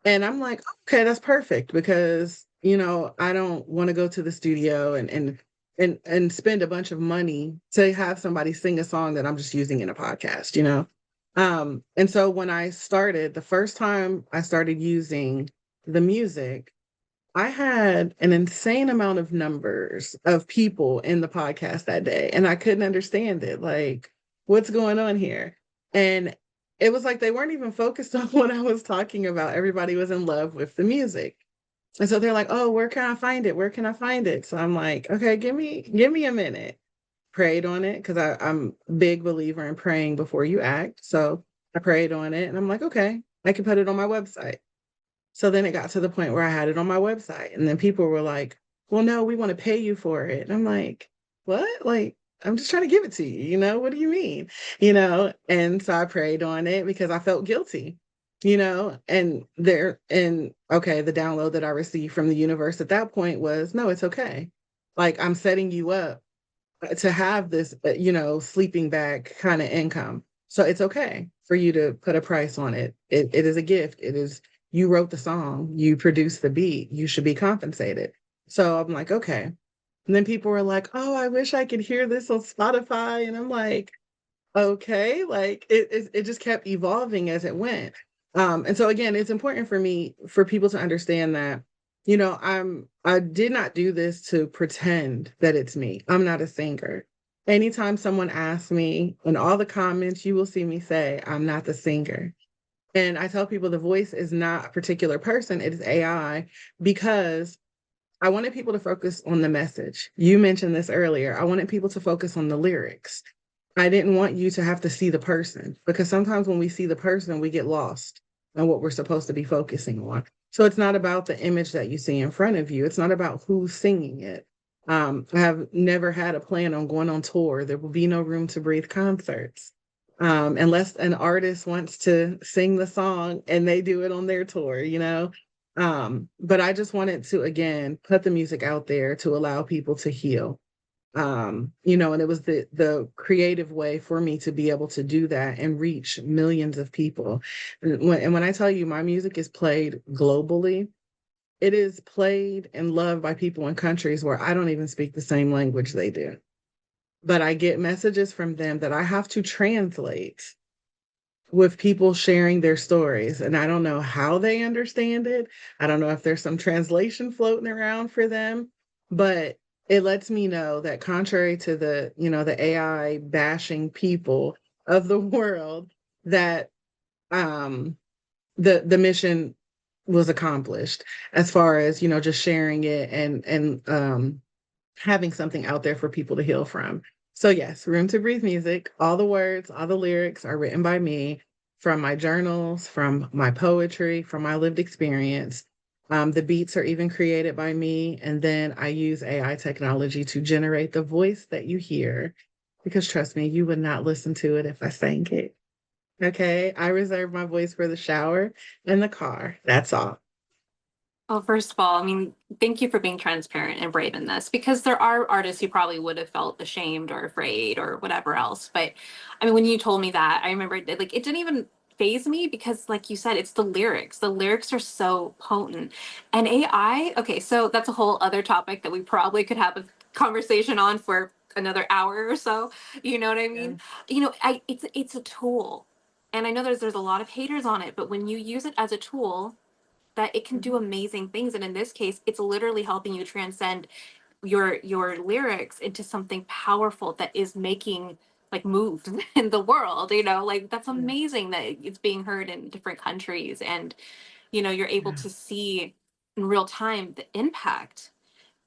And I'm like, okay, that's perfect because, I don't want to go to the studio and spend a bunch of money to have somebody sing a song that I'm just using in a podcast. And so when I started, the first time I started using the music, I had an insane amount of numbers of people in the podcast that day, and I couldn't understand it. Like, what's going on here? And it was like they weren't even focused on what I was talking about. Everybody was in love with the music. And so they're like, "Oh, where can I find it? Where can I find it?" So I'm like, "Okay, give me a minute." Prayed on it because I'm a big believer in praying before you act. So I prayed on it and I'm like, okay, I can put it on my website. So then it got to the point where I had it on my website. And then people were like, well, no, we want to pay you for it. And I'm like, what? Like, I'm just trying to give it to you. What do you mean? And so I prayed on it because I felt guilty, and okay, the download that I received from the universe at that point was, no, it's okay. Like, I'm setting you up to have this, sleeping bag kind of income. So it's okay for you to put a price on it. It is a gift. It is, you wrote the song, you produced the beat, you should be compensated. So I'm like, okay. And then people were like, oh, I wish I could hear this on Spotify. And I'm like, okay, like it just kept evolving as it went. And so again, it's important for me for people to understand that, I did not do this to pretend that it's me. I'm not a singer. Anytime someone asks me in all the comments, you will see me say, I'm not the singer. And I tell people the voice is not a particular person, it is AI, because I wanted people to focus on the message. You mentioned this earlier. I wanted people to focus on the lyrics. I didn't want you to have to see the person because sometimes when we see the person, we get lost on what we're supposed to be focusing on. So it's not about the image that you see in front of you. It's not about who's singing it. I have never had a plan on going on tour. There will be no Room to Breathe concerts unless an artist wants to sing the song and they do it on their tour. But I just wanted to, again, put the music out there to allow people to heal. And it was the creative way for me to be able to do that and reach millions of people. And when I tell you my music is played globally, it is played and loved by people in countries where I don't even speak the same language they do. But I get messages from them that I have to translate with people sharing their stories. And I don't know how they understand it. I don't know if there's some translation floating around for them, but it lets me know that contrary to the AI bashing people of the world, that um the mission was accomplished as far as, just sharing it and having something out there for people to heal from. So yes, Room to Breathe music, all the words, all the lyrics are written by me from my journals, from my poetry, from my lived experience. The beats are even created by me. And then I use AI technology to generate the voice that you hear. Because trust me, you would not listen to it if I sang it. Okay. I reserve my voice for the shower and the car. That's all. Well, first of all, I mean, thank you for being transparent and brave in this because there are artists who probably would have felt ashamed or afraid or whatever else. But I mean, when you told me that, I remember like it didn't even phase me because, like you said, it's the lyrics. The lyrics are so potent. And AI, okay, so that's a whole other topic that we probably could have a conversation on for another hour or so. You know what I Yeah. mean? It's a tool. And I know there's a lot of haters on it, but when you use it as a tool, that it can do Mhm. amazing things. And in this case, it's literally helping you transcend your lyrics into something powerful that is making like moves in the world, like that's Yeah. amazing that it's being heard in different countries, and you're able Yeah. to see in real time the impact.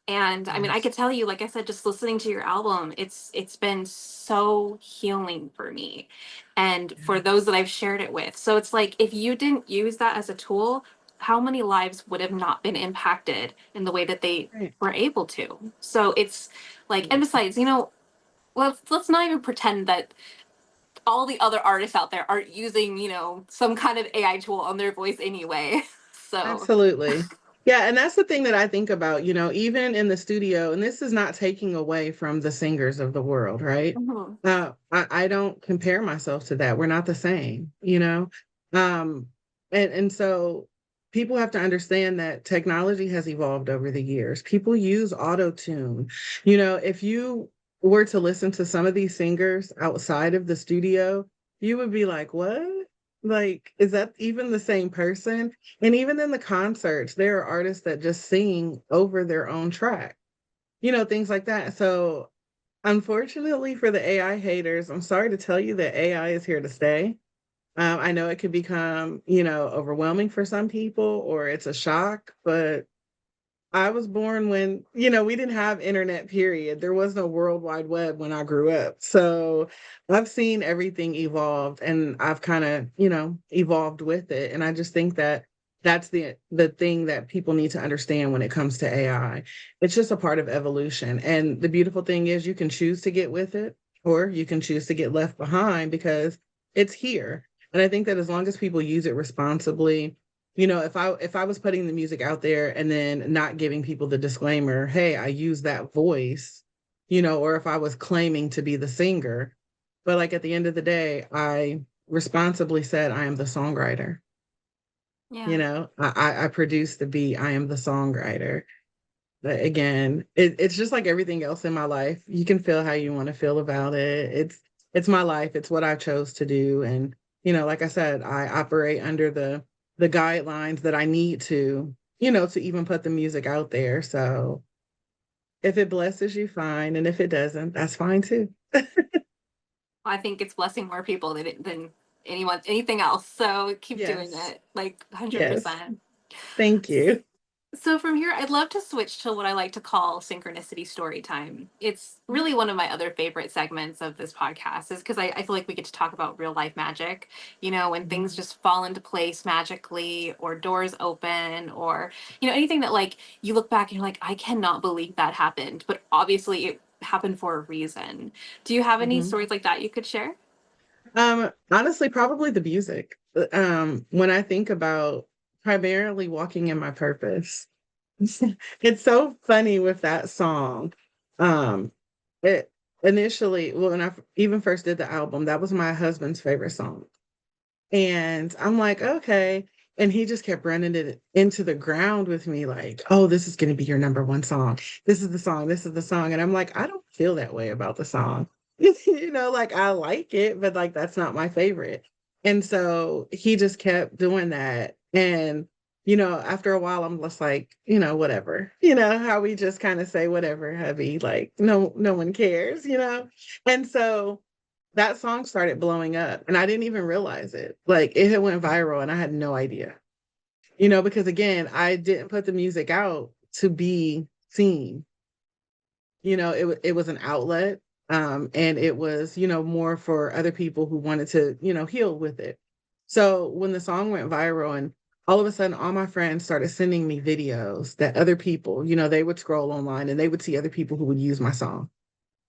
And I mean, I Yes. could tell you, like I said, just listening to your album, it's been so healing for me and for Yeah. those that I've shared it with. So it's like, if you didn't use that as a tool, how many lives would have not been impacted in the way that they Right. were able to? So it's like, and Absolutely. besides, let's not even pretend that all the other artists out there aren't using, some kind of AI tool on their voice anyway. So, Absolutely. Yeah, and that's the thing that I think about, even in the studio, and this is not taking away from the singers of the world, right? mhm. I don't compare myself to that. We're not the same. Um, and so people have to understand that technology has evolved over the years. People use auto tune. If you were to listen to some of these singers outside of the studio, you would be like, what? Like, is that even the same person? And even in the concerts, there are artists that just sing over their own track, things like that. So, unfortunately for the AI haters, I'm sorry to tell you that AI is here to stay. I know it can become, overwhelming for some people, or it's a shock, but I was born when, we didn't have internet, period. There was no World Wide Web when I grew up. So I've seen everything evolve, and I've kind of, evolved with it. And I just think that that's the thing that people need to understand when it comes to AI. It's just a part of evolution. And the beautiful thing is you can choose to get with it, or you can choose to get left behind because it's here. And I think that as long as people use it responsibly, if I was putting the music out there and then not giving people the disclaimer, hey, I use that voice, or if I was claiming to be the singer, but like at the end of the day, I responsibly said I am the songwriter. Yeah. I produce the beat, I am the songwriter. But again, it's just like everything else in my life. You can feel how you want to feel about it. It's my life. It's what I chose to do. And, like I said, I operate under the guidelines that I need to even put the music out there. So if it blesses you, fine. And if it doesn't, that's fine too. I think it's blessing more people than anything else. So keep doing Yes. it, like Yes. 100%. Thank you. So from here, I'd love to switch to what I like to call synchronicity story time. It's really one of my other favorite segments of this podcast, is because I feel like we get to talk about real life magic, when things Mhm. just fall into place magically, or doors open, or, anything that like you look back and you're like, I cannot believe that happened. But obviously it happened for a reason. Do you have any Mhm. stories like that you could share? Honestly, probably the music. When I think about primarily walking in my purpose, it's so funny with that song. Um, it initially, well, when I even first did the album, that was my husband's favorite song. And I'm like, okay. And he just kept running it into the ground with me, like, oh, this is going to be your number one song. This is the song. This is the song. And I'm like, I don't feel that way about the song. Like I like it, but like that's not my favorite. And so he just kept doing that. And, after a while, I'm just like, whatever, how we just kind of say, whatever, hubby, like, no one cares. And so that song started blowing up and I didn't even realize it. Like it had went viral and I had no idea. Because again, I didn't put the music out to be seen. It was an outlet. And it was, more for other people who wanted to, heal with it. So when the song went viral and all of a sudden all my friends started sending me videos that other people, they would scroll online and they would see other people who would use my song.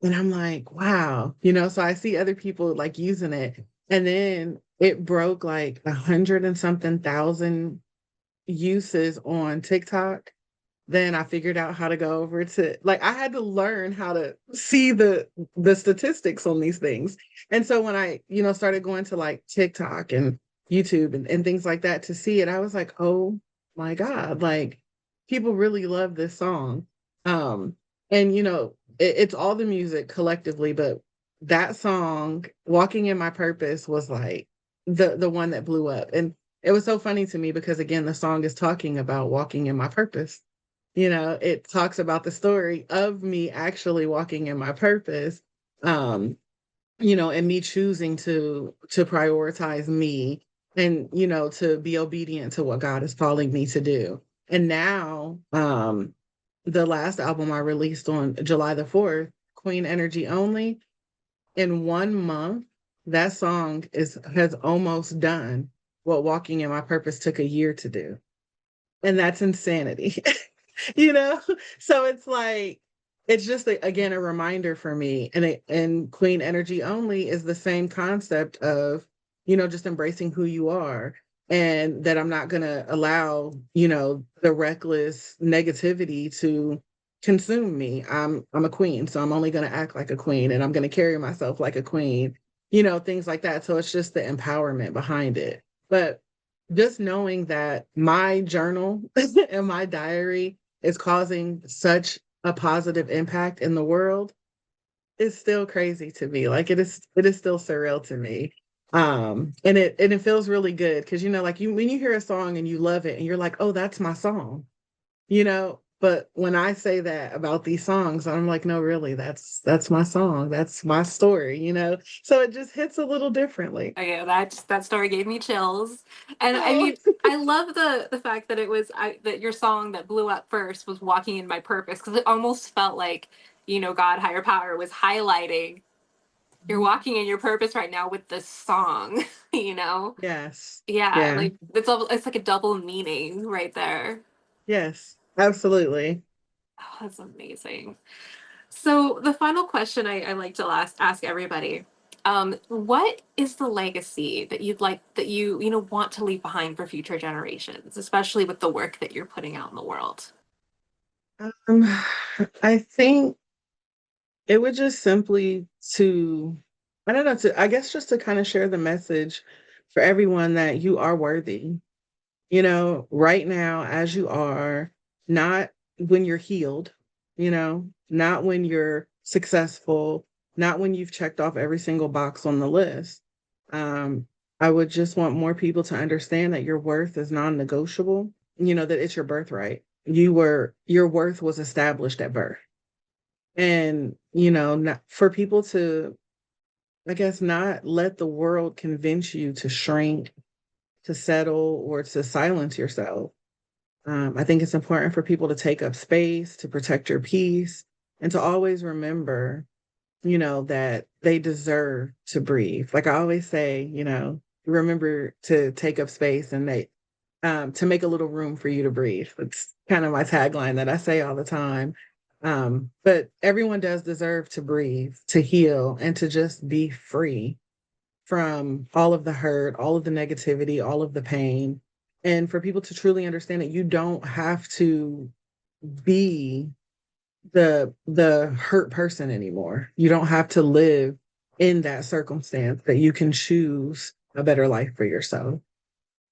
And I'm like, wow, so I see other people like using it. And then it broke like 100 and something thousand uses on TikTok. Then I figured out how to go over to like I had to learn how to see the statistics on these things. And so when I, started going to like TikTok and YouTube and things like that to see it, I was like, oh my God, like people really love this song. Um, And it's all the music collectively, but that song, Walking in My Purpose, was like the one that blew up. And it was so funny to me because again, the song is talking about walking in my purpose. It talks about the story of me actually walking in my purpose. Um, and me choosing to prioritize me and to be obedient to what God is calling me to do. And now, the last album I released on July the 4th, Queen Energy Only, in 1 month, that song has almost done what Walking in My Purpose took a year to do. And that's insanity. you know so it's like it's just again a reminder for me, and Queen Energy Only is the same concept of just embracing who you are, and that I'm not going to allow the reckless negativity to consume me. I'm a queen, so I'm only going to act like a queen, and I'm going to carry myself like a queen, things like that. So it's just the empowerment behind it. But just knowing that my journal and my diary is causing such a positive impact in the world is still crazy to me. Like it is still surreal to me. And it feels really good because like when you hear a song and you love it and you're like, oh, that's my song, but when I say that about these songs, I'm like, no, really, that's my song, that's my story, so it just hits a little differently. Okay, that story gave me chills. And I Oh, mean, I love the fact that that your song that blew up first was Walking in My Purpose, because it almost felt like, God higher power was highlighting you're walking in your purpose right now with this song, you know? yes, Yeah, yeah, like it's like a double meaning right there. yes, absolutely. Oh, that's amazing. So the final question I like to ask everybody, what is the legacy that you want to leave behind for future generations, especially with the work that you're putting out in the world? Um, I think it would just simply to, I don't know, I guess just to kind of share the message for everyone that you are worthy, right now as you are, not when you're healed, not when you're successful, not when you've checked off every single box on the list. Um, I would just want more people to understand that your worth is non-negotiable, that it's your birthright. Your worth was established at birth. And, not, for people to, I guess, not let the world convince you to shrink, to settle, or to silence yourself. I think it's important for people to take up space, to protect your peace, and to always remember, that they deserve to breathe. Like I always say, remember to take up space and to make a little room for you to breathe. It's kind of my tagline that I say all the time. But everyone does deserve to breathe, to heal, and to just be free from all of the hurt, all of the negativity, all of the pain. And for people to truly understand that you don't have to be the hurt person anymore. You don't have to live in that circumstance, that you can choose a better life for yourself.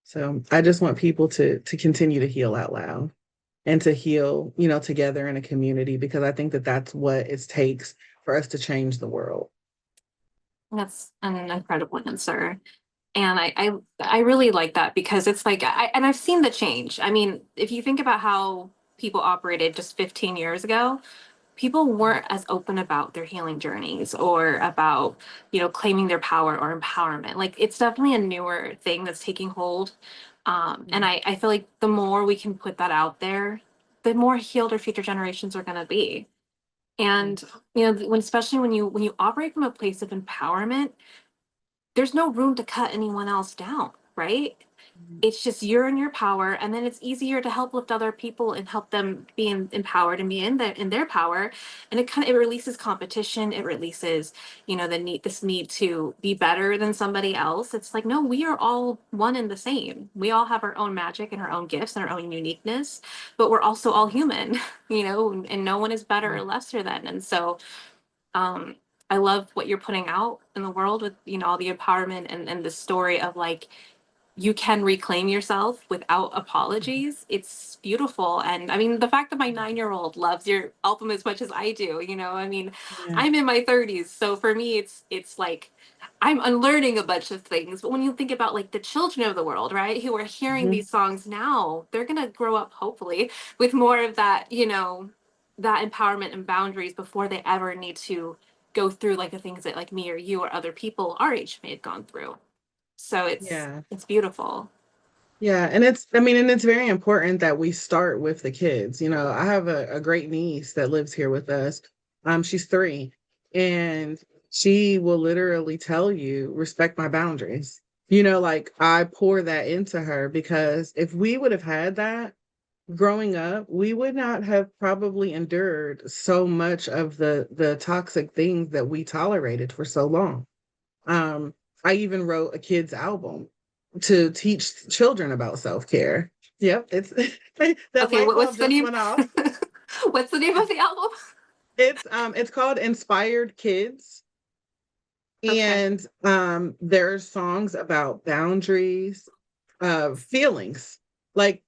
So I just want people to continue to heal out loud and to heal, together in a community, because I think that that's what it takes for us to change the world. That's an incredible answer. And I really like that because it's like and I've seen the change. I mean, if you think about how people operated just 15 years ago, people weren't as open about their healing journeys or about, claiming their power or empowerment. Like it's definitely a newer thing that's taking hold. And I feel like the more we can put that out there, the more healed our future generations are gonna be. And Yes. especially when you operate from a place of empowerment, there's no room to cut anyone else down, right? It's just you're in your power, and then it's easier to help lift other people and help them be empowered and be in their power. And it releases competition. It releases, this need to be better than somebody else. It's like, no, we are all one and the same. We all have our own magic and our own gifts and our own uniqueness, but we're also all human, and no one is better or lesser than. And so um I love what you're putting out in the world with, all the empowerment and the story of like you can reclaim yourself without apologies. It's beautiful. And I mean, the fact that my 9-year-old loves your album as much as I do, I mean, Yeah. I'm in my 30s. So for me, it's like I'm unlearning a bunch of things. But when you think about like the children of the world, right, who are hearing Mhm. these songs now, they're going to grow up hopefully with more of that, that empowerment and boundaries before they ever need to go through like the things that like me or you or other people our age may have gone through. So Yeah. it's beautiful. Yeah, and it's very important that we start with the kids. I have a great niece that lives here with us. She's 3, and she will literally tell you, respect my boundaries. Like I pour that into her because if we would have had that growing up, we would not have probably endured so much of the toxic things that we tolerated for so long. Um, I even wrote a kids album to teach children about self-care. Yep, it's that Okay, light what's bulb the just name? went off. What's the name of the album? It's called Inspired Kids, Okay. and there's songs about boundaries, feelings, like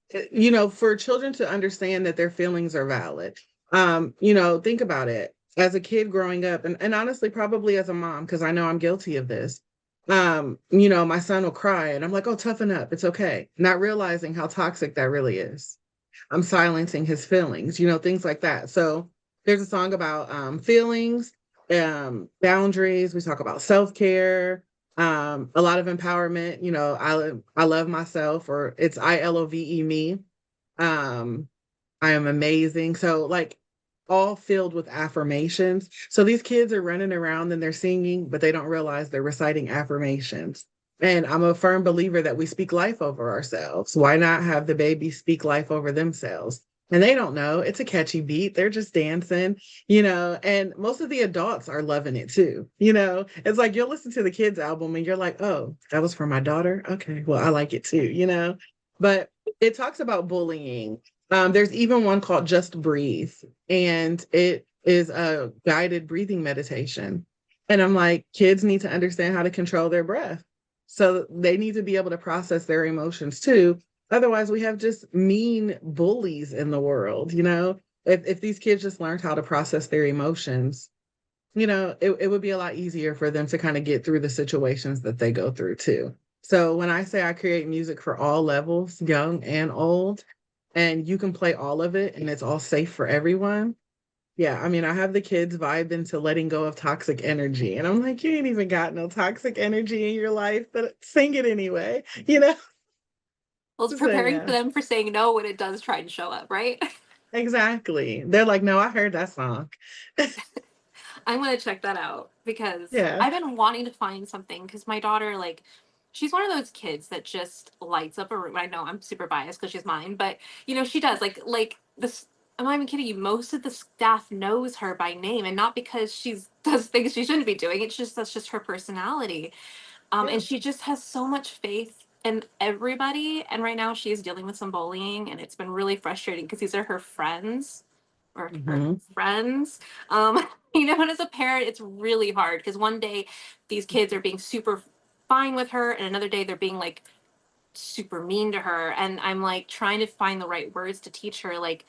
for children to understand that their feelings are valid. Think about it as a kid growing up, and honestly probably as a mom, because I know I'm guilty of this. My son will cry and I'm like, oh, toughen up, it's okay, not realizing how toxic that really is. I'm silencing his feelings, things like that. So there's a song about feelings, boundaries. We talk about self-care, a lot of empowerment. I love myself, or it's ILOVE me. Um, I am amazing. So like all filled with affirmations. So these kids are running around and they're singing, but they don't realize they're reciting affirmations. And I'm a firm believer that we speak life over ourselves. Why not have the baby speak life over themselves? And they don't know. It's a catchy beat. They're just dancing, and most of the adults are loving it too. It's like you'll listen to the kids' album and you're like, oh, that was for my daughter. Okay, well, I like it too. But it talks about bullying. There's even one called Just Breathe, and it is a guided breathing meditation. And I'm like, kids need to understand how to control their breath. So they need to be able to process their emotions too. Otherwise, we have just mean bullies in the world. If these kids just learned how to process their emotions, it would be a lot easier for them to kind of get through the situations that they go through too. So when I say I create music for all levels, young and old, and you can play all of it and it's all safe for everyone. Yeah, I have the kids vibe into letting go of toxic energy. And I'm like, you ain't even got no toxic energy in your life, but sing it anyway. Well, it's So preparing for yeah, them for saying no when it does try and show up, right? exactly. They're like, no, I heard that song. I'm gonna check that out because Yeah. I've been wanting to find something because my daughter, like, she's one of those kids that just lights up a room. I know I'm super biased because she's mine, but she does like this. I'm not even kidding you. Most of the staff knows her by name, and not because she's does things she shouldn't be doing. It's just that's just her personality. Yeah. And she just has so much faith in everybody. And right now she is dealing with some bullying, and it's been really frustrating because these are her friends or her Hmm. friends. And as a parent, it's really hard because one day these kids are being super fine with her, and another day they're being like super mean to her. And I'm like trying to find the right words to teach her, like,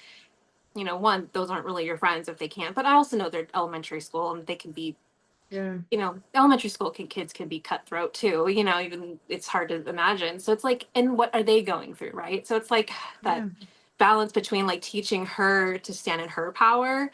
one, those aren't really your friends if they can't. But I also know they're elementary school and they can be Yeah. elementary school kids can be cutthroat too, even it's hard to imagine. So it's like, and what are they going through, right? So it's like that Yeah. balance between like teaching her to stand in her power,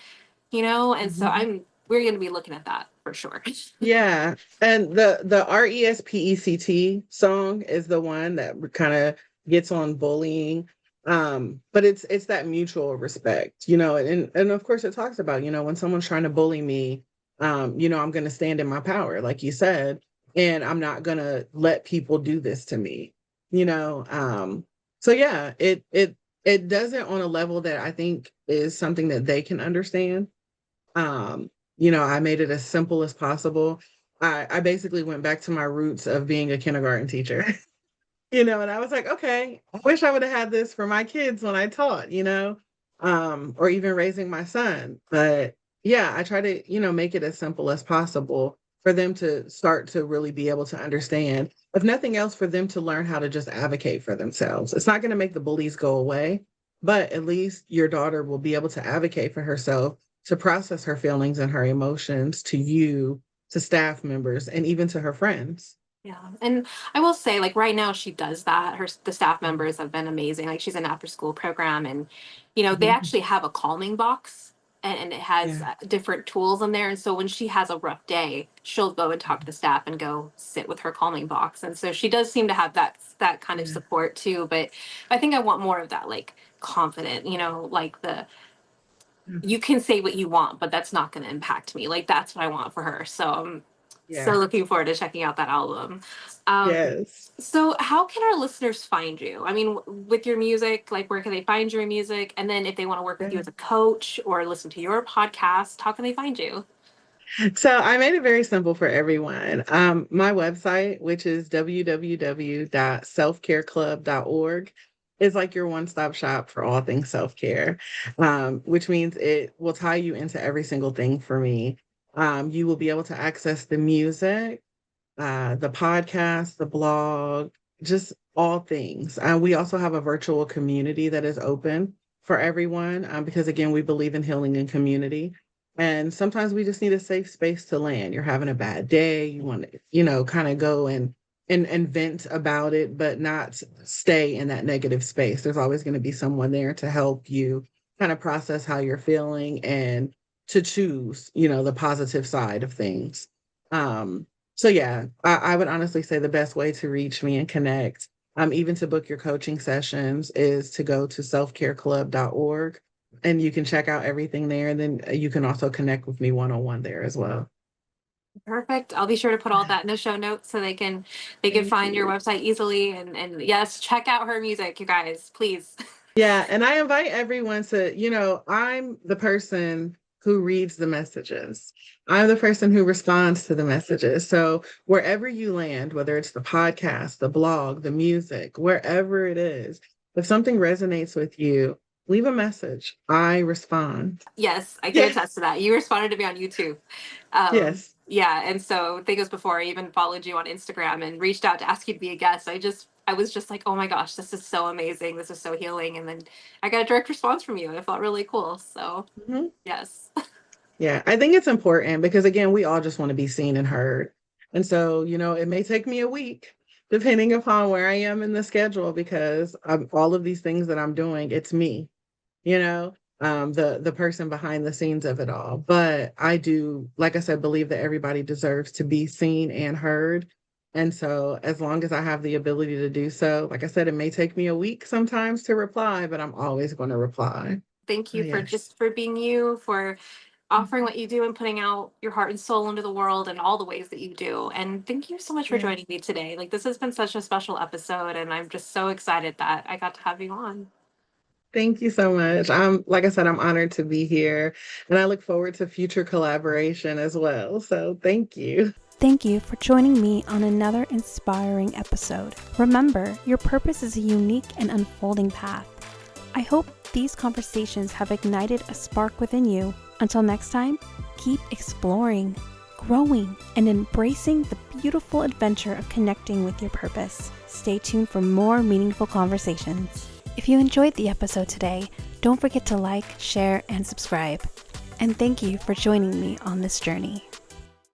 and so Mhm. we're going to be looking at that for sure. Yeah, and the RESPECT song is the one that kind of gets on bullying. But it's that mutual respect, and of course it talks about, when someone's trying to bully me, I'm going to stand in my power, like you said, and I'm not going to let people do this to me, you know. So yeah, it does it on a level that I think is something that they can understand. um I made it as simple as possible. I basically went back to my roots of being a kindergarten teacher. And I was like, okay, I wish I would have had this for my kids when I taught, or even raising my son. But yeah, I try to, make it as simple as possible. for them to start to really be able to understand, if nothing else, for them to learn how to just advocate for themselves. It's not going to make the bullies go away, but at least your daughter will be able to advocate for herself, to process her feelings and her emotions to you, to staff members, and even to her friends. Yeah. And I will say, like, right now she does that. The staff Mhm. members have been amazing. Like, she's an after school program, and they Mhm. actually have a calming box, and it has Yeah. different tools in there. And so when she has a rough day, she'll go and talk to the staff and go sit with her calming box. And so she does seem to have that kind of Yeah. support too. But I think I want more of that, like, confident, like the you can say what you want, but that's not going to impact me. Like, that's what I want for her. So I'm so Yeah. looking forward to checking out that album. Um, Yes. so how can our listeners find you? I mean, with your music, like, where can they find your music? And then if they want to work with you Yeah. as a coach or listen to your podcast, how can they find you? So I made it very simple for everyone. My website, which is www.selfcareclub.org, is like your one-stop shop for all things self-care, which means it will tie you into every single thing for me. You will be able to access the music, the podcast, the blog, just all things. We also have a virtual community that is open for everyone, because again, we believe in healing and community. And sometimes we just need a safe space to land. You're having a bad day, you want to, kind of go and vent about it, but not stay in that negative space. There's always going to be someone there to help you kind of process how you're feeling and to choose, the positive side of things. So yeah, I would honestly say the best way to reach me and connect, even to book your coaching sessions, is to go to selfcareclub.org, and you can check out everything there. And then you can also connect with me one-on-one there as well. Perfect. I'll be sure to put all that in the show notes so they can Thank find your you. website easily. And yes, check out her music, you guys, please. Yeah, and I invite everyone to, I'm the person who reads the messages. I'm the person who responds to the messages. So wherever you land, whether it's the podcast, the blog, the music, wherever it is, if something resonates with you, leave a message. I respond. Yes, I can Yes. attest to that. You responded to me on YouTube. Yes. Yeah, and so I think it was before I even followed you on Instagram and reached out to ask you to be a guest. I was just like, oh my gosh, this is so amazing. This is so healing. And then I got a direct response from you and it felt really cool. So Mhm. yes. Yeah, I think it's important because again, we all just want to be seen and heard. And so, it may take me a week depending upon where I am in the schedule, because all of these things that I'm doing, it's me, you know, the person behind the scenes of it all. But I do, like I said, believe that everybody deserves to be seen and heard. And so as long as I have the ability to do so, like I said, it may take me a week sometimes to reply, but I'm always going to reply. Thank Oh, you for yes. just for being you, for offering what you do and putting out your heart and soul into the world and all the ways that you do. And thank you so much for Yeah. joining me today. Like, this has been such a special episode and I'm just so excited that I got to have you on. Thank you so much. Like I said, I'm honored to be here, and I look forward to future collaboration as well. So thank you. Thank you for joining me on another inspiring episode. Remember, your purpose is a unique and unfolding path. I hope these conversations have ignited a spark within you. Until next time, keep exploring, growing, and embracing the beautiful adventure of connecting with your purpose. Stay tuned for more meaningful conversations. If you enjoyed the episode today, don't forget to like, share, and subscribe. And thank you for joining me on this journey.